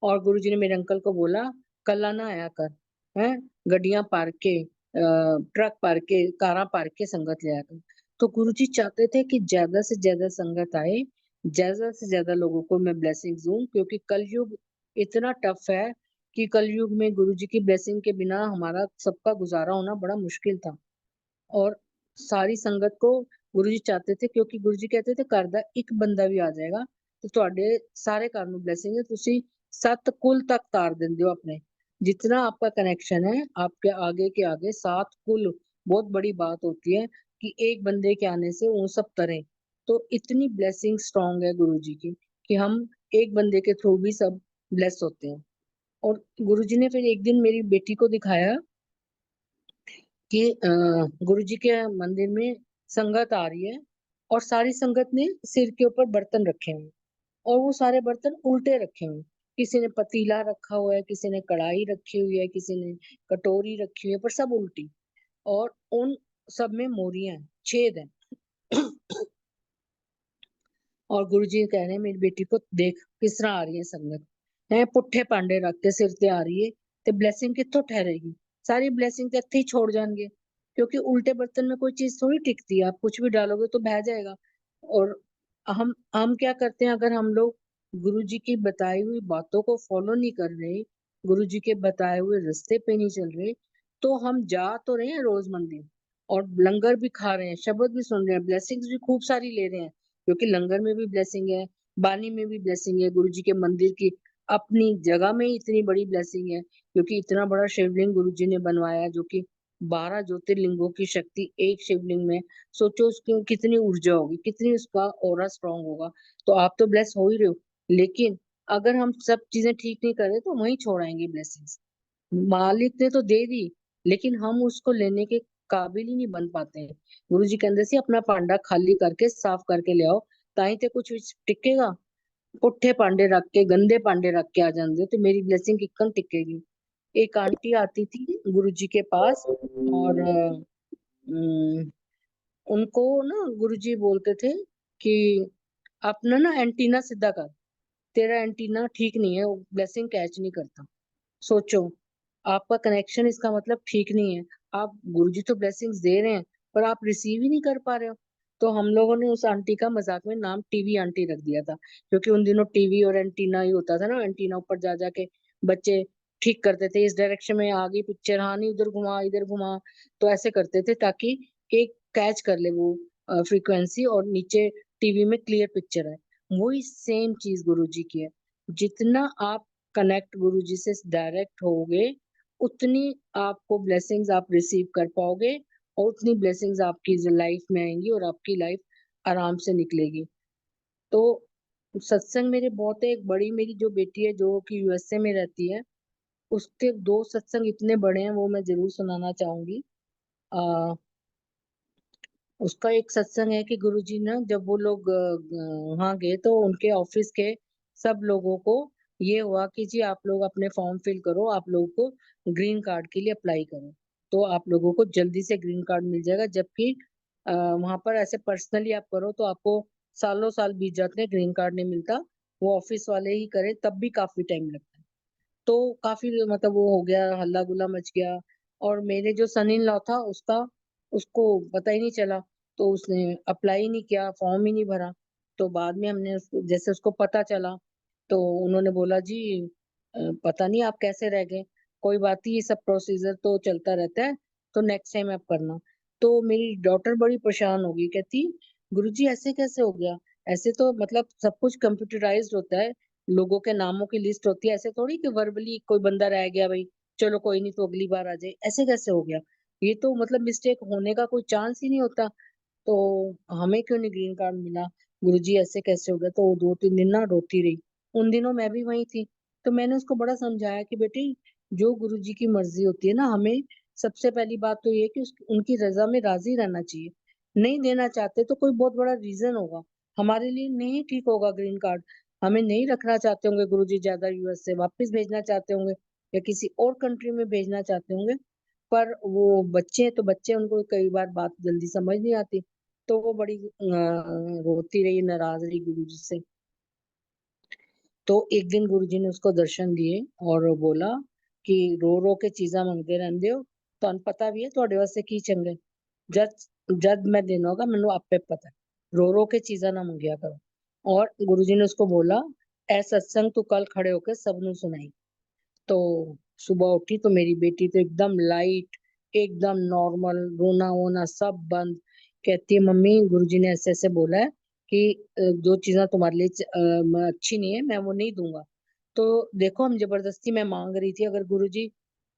और गुरुजी ने मेरे अंकल को बोला कल आना आया कर, हैं, गड्डियां पार्क के, ट्रक पार्क के, कारा पार्क के संगत ले आया कर। तो गुरुजी चाहते थे कि ज्यादा से ज्यादा संगत आए, ज्यादा से ज्यादा लोगों को मैं ब्लेसिंग दूं, क्योंकि कलयुग इतना टफ है कि कलयुग में गुरुजी की ब्लेसिंग के बिना हमारा सबका गुजारा होना बड़ा मुश्किल था। और सारी संगत को गुरुजी चाहते थे, क्योंकि गुरुजी कहते थे घर दा ਇੱਕ ਬੰਦਾ ਵੀ ਆ ਜਾਏਗਾ ਤੇ ਤੁਹਾਡੇ ਸਾਰੇ ਘਰ ਨੂੰ ब्लेसिंग है, ਤੁਸੀਂ 7 कुल तक तार देंगे हो अपने। जितना आपका कनेक्शन है, आपके आगे के आगे 7 कुल, बहुत बड़ी बात होती है कि एक बंदे के आने से वो सब करें। तो इतनी ब्लेसिंग स्ट्रांग है गुरुजी की कि हम एक बंदे के थ्रू भी सब ब्लेस होते हैं। और गुरुजी ने फिर एक दिन मेरी बेटी को दिखाया कि गुरुजी के मंदिर में संगत आ रही है और सारी संगत ने सिर के ऊपर बर्तन रखे हैं और वो सारे बर्तन उल्टे रखे हुए हैं। किसी ने पतीला रखा हुआ है, किसी ने कढ़ाई रखी हुई है, किसी ने कटोरी रखी हुई है, पर सब उल्टी। और उन सब में मोरियां हैं, छेद हैं। और गुरुजी कह रहे हैं मेरी बेटी को देख किस तरह आ रही है संगत, है पुट्ठे पांडे रख के सिर ते आ रही है, ते ब्लेसिंग कित्थों ठहरेगी? सारी ब्लेसिंग तो इत्थे ही छोड़ जाएंगे, क्योंकि उल्टे बर्तन में कोई चीज थोड़ी टिकती है, आप कुछ भी डालोगे तो बह जाएगा। और हम क्या करते हैं, अगर हम लोग गुरुजी की बताई हुई बातों को फॉलो नहीं कर रहे, गुरुजी के बताए हुए रास्ते पे नहीं चल रहे, तो हम जा तो रहे हैं रोज मंदिर और लंगर भी खा रहे हैं, शब्द भी सुन रहे हैं, ब्लेसिंग्स भी खूब सारी ले रहे हैं, क्योंकि लंगर में भी ब्लेसिंग है, बानी में भी ब्लेसिंग है, गुरुजी के मंदिर की अपनी जगह में ही इतनी बड़ी ब्लेसिंग है, क्योंकि इतना बड़ा शिवलिंग गुरुजी ने बनवाया जो कि 12 ज्योतिर्लिंगों की शक्ति एक शिवलिंग में। सोचो उसकी कितनी ऊर्जा होगी, कितनी उसका ऑरा स्ट्रांग होगा। तो आप तो ब्लेस हो ही रहे हो, लेकिन अगर हम सब चीजें ठीक नहीं करें तो वहीं छोड़ाएंगे ब्लेसिंग्स। मालिक ने तो दे दी, लेकिन हम उसको लेने के काबिल ही नहीं बन पाते हैं। गुरु जी कहते सी अपना पांडा खाली करके साफ करके ले आओ, ताई ते कुछ विच टिकेगा। पुट्ठे पांडे रख के, गंदे पांडे रख के आ जाते हो तो मेरी ब्लेसिंग किक्कन टिकेगी। एक आंटी आती थी गुरु जी के पास और उनको ना गुरुजी बोलते थे कि अपना ना एंटीना सीधा कर, तेरा एंटीना ठीक नहीं है, वो ब्लेसिंग कैच नहीं करता। सोचो, आपका कनेक्शन इसका मतलब ठीक नहीं है। आप गुरुजी तो ब्लेसिंग्स दे रहे हैं पर आप रिसीव ही नहीं कर पा रहे हो। तो हम लोगों ने उस आंटी का मजाक में नाम टीवी आंटी रख दिया था, क्योंकि उन दिनों टीवी और एंटीना ही होता था ना, एंटीना ऊपर जा जाके बच्चे ठीक करते थे, इस डायरेक्शन में आ गई पिक्चर, हाँ नहीं उधर घुमा इधर घुमा, तो ऐसे करते थे ताकि एक कैच कर ले वो फ्रीक्वेंसी और नीचे टीवी में क्लियर पिक्चर है। वही सेम चीज गुरुजी की है। जितना आप कनेक्ट गुरुजी से डायरेक्ट होगे, उतनी आपको ब्लेसिंग्स आप रिसीव कर पाओगे और उतनी ब्लेसिंग्स आपकी लाइफ में आएंगी और आपकी लाइफ आराम से निकलेगी। तो सत्संग मेरे बहुत है। एक बड़ी मेरी जो बेटी है जो कि यूएसए में रहती है, उसके 2 सत्संग इतने बड़े हैं, वो मैं जरूर सुनाना चाहूंगी। आ, उसका एक सत्संग है कि गुरुजी ने जब वो लोग वहां गए तो उनके ऑफिस के सब लोगों को ये हुआ कि जी आप लोग अपने फॉर्म फिल करो, आप लोगों को ग्रीन कार्ड के लिए अप्लाई करो, तो आप लोगों को जल्दी से ग्रीन कार्ड मिल जाएगा। जबकि वहां पर ऐसे पर्सनली आप करो तो आपको सालों साल बीत जाते हैं, ग्रीन कार्ड नहीं मिलता। वो ऑफिस वाले ही करें तब भी काफी टाइम लगता है। तो काफी मतलब वो हो गया, हल्ला गुल्ला मच गया। और मेरे जो सन इन लॉ था उसका, उसको पता ही नहीं चला, तो उसने अप्लाई नहीं किया, फॉर्म ही नहीं भरा। तो बाद में हमने उसको, जैसे उसको पता चला, तो उन्होंने बोला जी पता नहीं आप कैसे रह गए, कोई बात नहीं, ये सब प्रोसीजर तो चलता रहता है, तो नेक्स्ट टाइम आप करना। तो मेरी डॉटर बड़ी परेशान होगी, कहती गुरुजी ऐसे कैसे हो गया? ऐसे तो मतलब सब कुछ कंप्यूटराइज्ड होता है, लोगों के नामों की लिस्ट होती है, ऐसे थोड़ी कि वर्बली कोई बंदा रह गया भाई, चलो कोई नहीं तो अगली बार आ जाए, ऐसे कैसे हो गया? ये तो मतलब मिस्टेक होने का कोई चांस ही नहीं होता। तो हमें क्यों नहीं ग्रीन कार्ड मिला? गुरुजी ऐसे कैसे हो गया? तो वो 2-3 दिन ना रोती रही। उन दिनों मैं भी वही थी। तो मैंने उसको बड़ा समझाया कि बेटी, जो गुरुजी की मर्जी होती है ना, हमें सबसे पहली बात तो ये कि उनकी रजा में राजी रहना चाहिए। नहीं देना चाहते तो कोई बहुत बड़ा रीजन होगा, हमारे लिए नहीं ठीक होगा ग्रीन कार्ड, हमें नहीं रखना चाहते होंगे गुरुजी ज्यादा, यूएस से वापस भेजना चाहते होंगे या किसी और कंट्री में भेजना चाहते होंगे। पर वो बच्चे हैं तो बच्चे, उनको कई बार बात जल्दी समझ नहीं आती। तो वो बड़ी रोती रही, नाराज रही गुरुजी से। तो एक दिन गुरुजी ने उसको दर्शन दिए और बोला कि रो रो के चीजा मंगते रहंदे हो, ਤੁਹਾਨੂੰ पता भी है ਤੁਹਾਡੇ ਵਾਸਤੇ ਕੀ ਚੰਗਾ ਹੈ। जब जब मैं देना होगा मैंने आपे पता है, रो रो के चीजा ना मंगिया करो। और गुरुजी ने उसको बोला ऐ सत्संग तू कल खड़े होकर सबनू सुनाई। तो सुबह उठी तो मेरी बेटी तो एकदम लाइट, एकदम नॉर्मल, रोना वोना सब बंद। कहती है मम्मी गुरुजी ने ऐसे ऐसे बोला है कि जो चीजें तुम्हारे लिए अच्छी नहीं है मैं वो नहीं दूंगा। तो देखो हम जबरदस्ती मैं मांग रही थी, अगर गुरुजी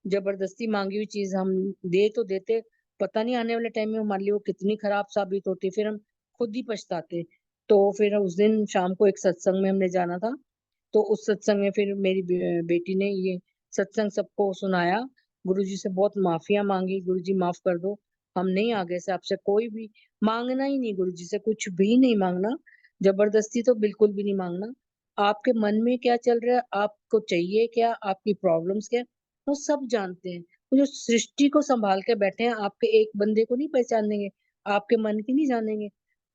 जबरदस्ती मांगी हुई चीज हम दे तो देते, पता नहीं आने वाले टाइम में हमारे लिए वो कितनी खराब साबित होती, फिर हम खुद ही पछताते। तो फिर उस दिन शाम को एक सत्संग में हमने जाना था, तो उस सत्संग में फिर मेरी बेटी ने ये सत्संग सबको सुनाया, गुरुजी से बहुत माफिया मांगी, गुरुजी माफ कर दो, हम नहीं आगे से आपसे कोई भी मांगना ही नहीं, गुरुजी से कुछ भी नहीं मांगना, जबरदस्ती तो बिल्कुल भी नहीं मांगना। आपके मन में क्या चल रहा है, आपको चाहिए क्या, आपकी प्रॉब्लम्स क्या है, वो सब जानते हैं। वो जो सृष्टि को संभाल के बैठे हैं, आपके एक बंदे को नहीं पहचानेंगे, आपके मन की नहीं जानेंगे,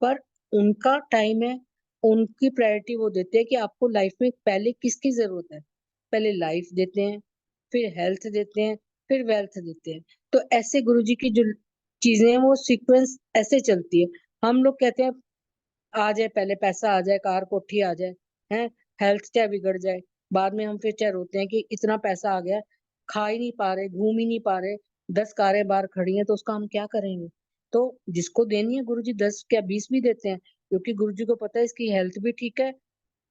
पर उनका टाइम है, उनकी प्रायोरिटी वो देते हैं कि आपको लाइफ में पहले किसकी जरूरत है। पहले लाइफ देते हैं, फिर हेल्थ देते हैं, फिर वेल्थ देते हैं। तो ऐसे गुरुजी की जो चीजें हैं वो सीक्वेंस ऐसे चलती है। हम लोग कहते हैं आ जाए, पहले पैसा आ जाए, कार कोठी आ जाए, हैं, हेल्थ चाहे बिगड़ जाए, बाद में हम फिर चाहे रोते हैं कि इतना पैसा आ गया, खा ही नहीं पा रहे, घूम ही नहीं पा रहे, 10 कारें बाहर खड़ी हैं, तो उसका हम क्या करेंगे। तो जिसको देनी है गुरुजी 10 क्या 20 भी देते हैं, क्योंकि गुरुजी को पता है इसकी हेल्थ भी ठीक है,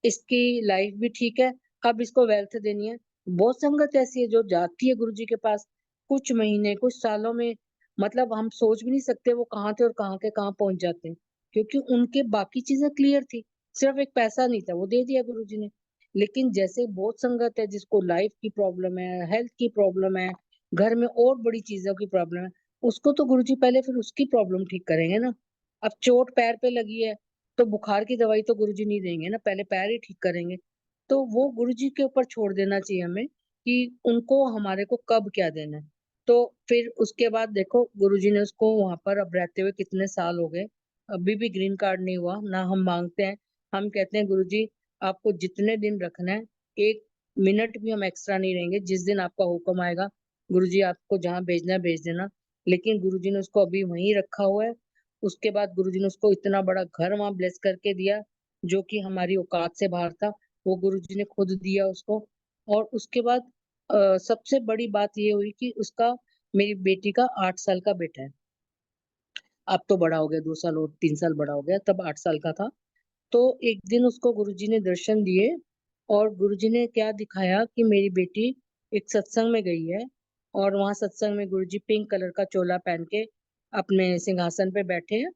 इसकी लाइफ भी ठीक है, अब इसको वेल्थ देनी है। बहुत संगत ऐसी है जो जाती है गुरुजी के पास, कुछ महीने कुछ सालों में, मतलब हम सोच भी नहीं सकते वो कहाँ थे और कहाँ के कहाँ पहुंच जाते हैं, क्योंकि उनके बाकी चीजें क्लियर थी, सिर्फ एक पैसा नहीं था, वो दे दिया गुरुजी ने। लेकिन जैसे बहुत संगत है जिसको लाइफ की प्रॉब्लम है, हेल्थ की प्रॉब्लम है, घर में और बड़ी चीजों की प्रॉब्लम है, उसको तो गुरुजी पहले फिर उसकी प्रॉब्लम ठीक करेंगे ना। अब चोट पैर पे लगी है, तो बुखार की दवाई तो गुरुजी नहीं देंगे ना, पहले पैर ही ठीक करेंगे। तो वो गुरुजी के ऊपर छोड़ देना चाहिए हमें कि उनको हमारे को कब क्या देना है। तो फिर उसके बाद देखो गुरुजी ने उसको वहां पर अब रहते हुए कितने साल हो गए, अभी भी ग्रीन कार्ड नहीं हुआ ना। हम मांगते हैं, हम कहते हैं गुरुजी आपको जितने दिन रखना है, 1 मिनट भी हम एक्स्ट्रा नहीं रहेंगे, जिस दिन आपका हुक्म आएगा गुरुजी आपको जहाँ भेजना है भेज देना। लेकिन गुरुजी ने उसको अभी वहीं रखा हुआ है। उसके बाद गुरुजी ने उसको इतना बड़ा घर वहां ब्लेस करके दिया, जो कि हमारी औकात से बाहर था, वो गुरुजी ने खुद दिया उसको। और उसके बाद सबसे बड़ी बात ये हुई कि उसका, मेरी बेटी का 8 साल का बेटा है, अब तो बड़ा हो गया, 2 साल और 3 साल बड़ा हो गया, तब 8 साल का था। तो एक दिन उसको गुरुजी ने दर्शन दिए, और गुरुजी ने क्या दिखाया कि मेरी बेटी एक सत्संग में गई है, और वहां सत्संग में गुरुजी पिंक कलर का चोला पहन के अपने सिंहासन पे बैठे हैं,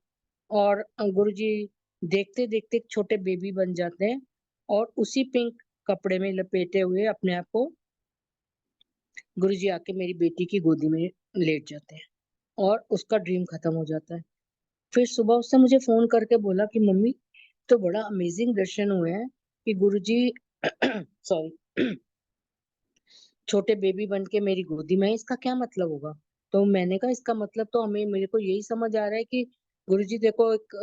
और गुरुजी देखते देखते एक छोटे बेबी बन जाते हैं, और उसी पिंक कपड़े में लपेटे हुए अपने आप को गुरुजी आके मेरी बेटी की गोदी में लेट जाते हैं, और उसका ड्रीम खत्म हो जाता है। फिर सुबह उसने मुझे फोन करके बोला कि मम्मी, तो बड़ा अमेजिंग दर्शन हुए हैं कि गुरुजी सॉरी छोटे बेबी बन के मेरी गोदी में है, इसका क्या मतलब होगा। तो मैंने कहा इसका मतलब तो हमें, मेरे को यही समझ आ रहा है कि गुरुजी देखो एक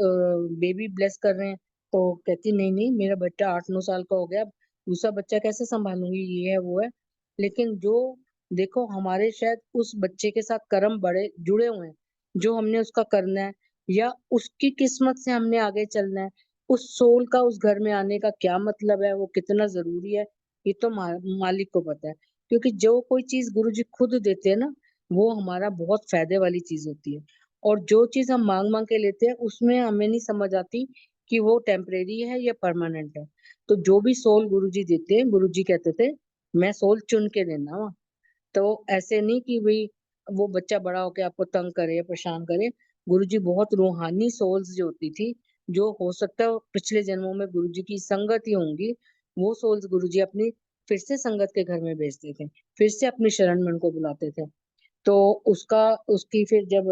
बेबी ब्लेस कर रहे हैं। तो कहती नहीं नहीं, मेरा बच्चा 8-9 साल का हो गया, अब दूसरा बच्चा कैसे संभालूंगी, ये है वो है। लेकिन जो, देखो हमारे शायद उस बच्चे के साथ कर्म बड़े जुड़े हुए हैं, जो हमने उसका करना है, या उसकी किस्मत से हमने आगे चलना है। उस सोल का उस घर में आने का क्या मतलब है, वो कितना जरूरी है, ये तो मालिक को पता है। क्योंकि जो कोई चीज गुरुजी खुद देते हैं ना, वो हमारा बहुत फायदे वाली चीज होती है। और जो चीज हम मांग मांग के लेते हैं, उसमें हमें नहीं समझ आती कि वो टेम्परेरी है या परमानेंट है। तो जो भी सोल गुरुजी देते हैं, गुरुजी कहते थे मैं सोल चुन के देना वा। तो ऐसे नहीं कि भाई वो बच्चा बड़ा होके आपको तंग करे या परेशान करे। गुरुजी बहुत रूहानी सोल्स जो होती थी, जो हो सकता है वो पिछले जन्मों में गुरुजी की संगत ही होंगी, वो सोल्स गुरुजी अपनी फिर से संगत के घर में भेजते थे, फिर से अपनी शरण में उनको बुलाते थे। तो उसका, उसकी फिर जब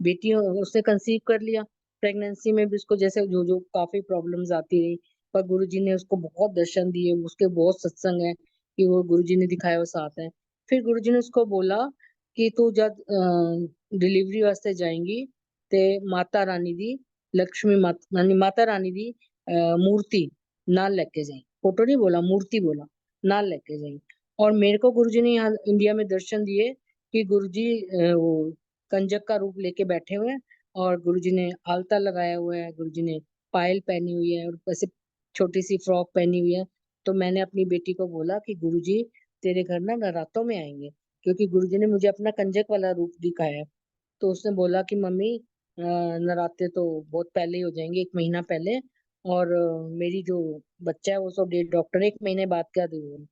बेटी उसने कंसीव कर लिया, प्रेगनेंसी में भी उसको जैसे जो जो काफी प्रॉब्लम्स आती रही, पर गुरुजी ने उसको बहुत दर्शन दिए, उसके बहुत सत्संग है कि वो गुरुजी ने दिखाया वो साथ है। फिर गुरुजी ने उसको बोला कि तू जब डिलीवरी वास्ते जाएंगी, ते माता रानी दी, लक्ष्मी माता रानी दी मूर्ति नाल लेके जाई, फोटो नहीं बोला, मूर्ति बोला, नाल लेके जाई। और मेरे को गुरुजी ने यहाँ इंडिया में दर्शन दिए कि गुरुजी वो कंजक का रूप लेके बैठे हुए हैं, और गुरुजी ने आलता लगाया हुआ है, गुरुजी ने पायल पहनी हुई है, और वैसे छोटी सी फ्रॉक पहनी हुई है। तो मैंने अपनी बेटी को बोला कि गुरुजी तेरे घर ना नरातों में आएंगे, क्योंकि गुरुजी ने मुझे अपना कंजक वाला रूप दिखाया है। तो उसने बोला कि मम्मी नराते तो बहुत पहले ही हो जाएंगे, 1 महीना पहले, और मेरी जो बच्चा है वो सो डेढ़ डॉक्टर 1 महीने बाद क्या दूंगा।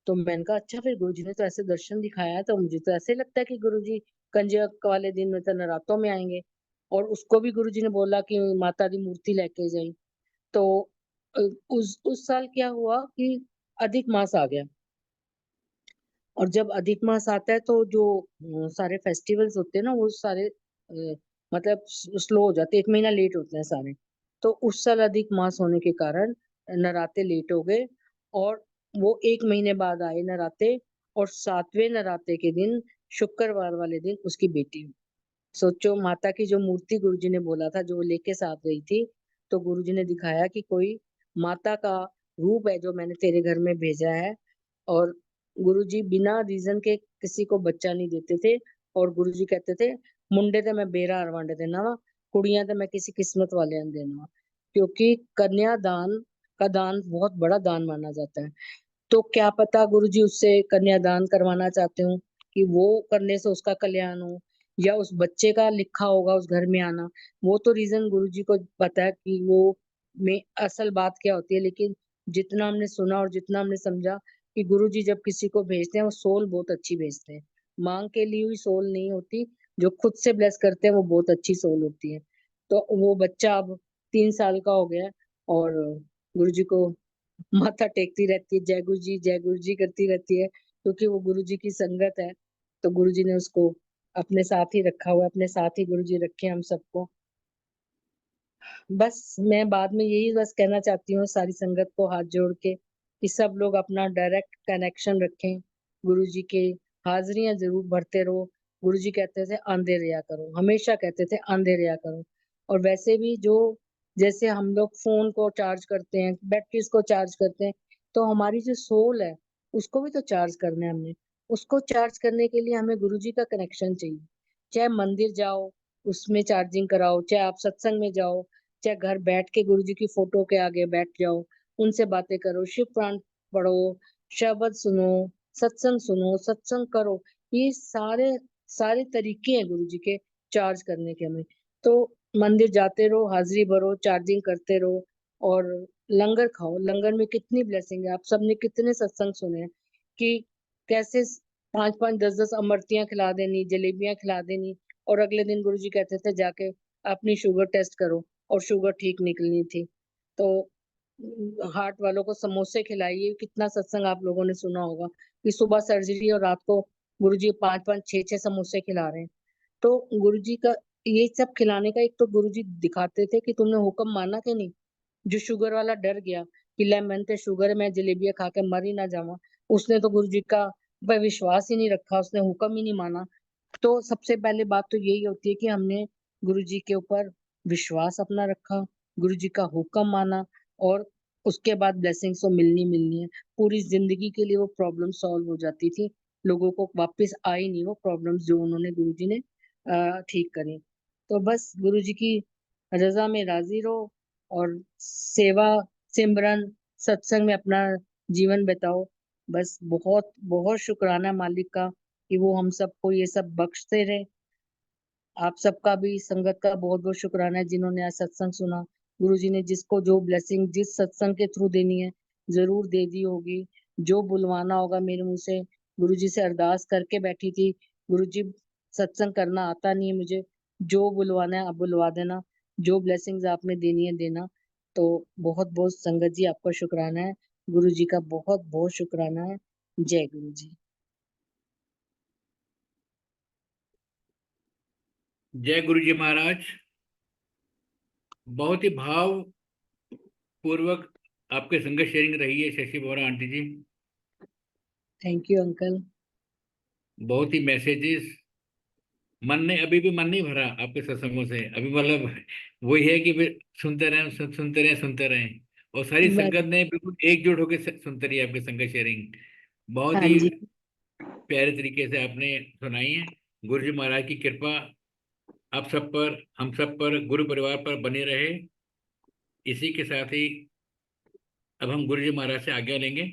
तो मैंने कहा अच्छा, फिर गुरुजी ने तो ऐसे दर्शन दिखाया है, तो मुझे तो ऐसे लगता है कि गुरुजी कंजक वाले दिन मतलब नरातों में आएंगे। और उसको भी गुरुजी ने बोला कि माता दी मूर्ति लेके जाई। तो अ, उस साल क्या हुआ कि अधिक मास आ गया। और जब अधिक मास आता है तो जो सारे फेस्टिवल्स होते हैं ना वो सारे मतलब स्लो हो जाते हैं, 1 महीना लेट होते हैं सारे। तो उस साल अधिक मास होने के कारण नराते लेट हो गए। और वो 1 महीने बाद आए नराते। और 7वें नराते के दिन शुक्रवार वाले दिन उसकी बेटी हुई। सोचो, माता की जो मूर्ति गुरुजी ने बोला था जो वो लेके साथ गई थी, तो गुरुजी ने दिखाया कि कोई माता का रूप है जो मैंने तेरे घर में भेजा है। और गुरुजी बिना रीजन के किसी को बच्चा नहीं देते थे। और गुरुजी कहते थे, मुंडे ते मैं बेरा अरवांडे देना वा, कुड़ियां ते मैं किसी किस्मत वाले ने देना वा। क्योंकि कन्या दान का दान बहुत बड़ा दान माना जाता है। तो क्या पता गुरुजी उससे कन्यादान करवाना चाहते हो कि वो करने से उसका कल्याण हो, या उस बच्चे का लिखा होगा उस घर में आना। वो तो रीजन गुरुजी को पता है कि वो में असल बात क्या होती है। लेकिन जितना हमने सुना और जितना हमने समझा कि गुरुजी जब किसी को भेजते हैं वो सोल बहुत अच्छी भेजते हैं। मांग के लिए हुई सोल नहीं होती, जो खुद से ब्लेस करते हैं वो बहुत अच्छी सोल होती है। तो वो बच्चा अब 3 साल का हो गया है। और गुरुजी को माथा टेकती रहती है, जय गुरु जी करती रहती है, क्योंकि वो गुरु जी की संगत है। तो गुरु जी ने उसको अपने साथ ही रखा हुआ है, अपने साथ ही गुरु जी रखे हम सबको। बस मैं बाद में यही बस कहना चाहती हूँ सारी संगत को हाथ जोड़ के कि सब लोग अपना डायरेक्ट कनेक्शन रखें गुरु जी के। हाजरियां जरूर भरते रहो। गुरु जी कहते थे आंधे रिया करो, हमेशा कहते थे आंधे रिया करो। और वैसे भी जो जैसे हम लोग फोन को चार्ज करते हैं, बैटरीज को चार्ज करते हैं, तो हमारी जो सोल है उसको भी तो चार्ज करना है हमने। उसको चार्ज करने के लिए हमें गुरु जी का कनेक्शन चाहिए। चाहे मंदिर जाओ उसमें चार्जिंग कराओ, चाहे आप सत्संग में जाओ, चाहे घर बैठ के गुरुजी की फोटो के आगे बैठ जाओ, उनसे बातें करो, शिव पुराण पढ़ो, शब्द सुनो, सत्संग सुनो, सत्संग करो। ये सारे सारे तरीके हैं गुरुजी के चार्ज करने के हमें। तो मंदिर जाते रहो, हाजिरी भरो, चार्जिंग करते रहो। और लंगर खाओ, लंगर में कितनी ब्लेसिंग है। आप सबने कितने सत्संग सुने हैं कि कैसे 5-5 10-10 अमरतियां खिला देनी, जलेबियां खिला देनी। और अगले दिन गुरुजी कहते थे जाके अपनी शुगर टेस्ट करो, और शुगर ठीक निकलनी थी। तो हार्ट वालों को समोसे खिलाइए। कितना सत्संग आप लोगों ने सुना होगा कि सुबह सर्जरी और रात को गुरुजी 5-5 6-6 समोसे खिला रहे हैं। तो गुरुजी का ये सब खिलाने का एक तो गुरुजी दिखाते थे कि तुमने हुक्म माना कि नहीं। जो शुगर वाला डर गया कि ले मैंने तो शुगर है, मैं जलेबियां खा के मर ही ना जावा, उसने तो गुरुजी का पर विश्वास ही नहीं रखा, उसने हुक्म ही नहीं माना। तो सबसे पहले बात तो यही होती है कि हमने गुरुजी के ऊपर विश्वास अपना रखा, गुरुजी का हुक्म माना। और उसके बाद ब्लेसिंग्स तो मिलनी मिलनी है। पूरी जिंदगी के लिए वो प्रॉब्लम सॉल्व हो जाती थी। लोगों को वापस आई नहीं वो प्रॉब्लम्स जो उन्होंने गुरुजी ने ठीक करी। तो बस गुरुजी की रजा में राजी रहो। और सेवा, सिमरन, सत्संग में अपना जीवन बिताओ। बस बहुत बहुत शुक्राना मालिक का कि वो हम सबको ये सब बख्शते रहे। आप सबका भी संगत का बहुत बहुत शुक्राना है जिन्होंने आज सत्संग सुना। गुरुजी ने जिसको जो ब्लेसिंग जिस सत्संग के थ्रू देनी है जरूर दे दी होगी। जो बुलवाना होगा मेरे मुंह से, गुरुजी से अरदास करके बैठी थी, गुरुजी सत्संग करना आता नहीं है मुझे, जो बुलवाना है आप बुलवा देना, जो ब्लेसिंग्स आपने देनी है देना। तो बहुत बहुत संगत जी आपका शुक्राना है। गुरु जी का बहुत बहुत शुक्राना है। जय गुरु जी। जय गुरु जी महाराज। बहुत ही भाव पूर्वक आपके संग शेयरिंग रही है Shashi Bora aunty ji. Thank you uncle. बहुत ही मैसेजेस, मन ने अभी भी मन नहीं भरा आपके सत्संगों से, अभी मतलब वही है कि फिर सुनते रहें, सुनते रहें, सुनते रहें। और सारी बस। संगत ने बिल्कुल एकजुट होकर सुनते रही आपके संग शेयरिंग। बहुत हाँ ही जी। प्यारे तरीके से आपने सुनाई है। गुरु जी महाराज की कृपा आप सब पर, हम सब पर, गुरु परिवार पर बनी रहे। इसी के साथ ही अब हम गुरु जी महाराज से आज्ञा लेंगे।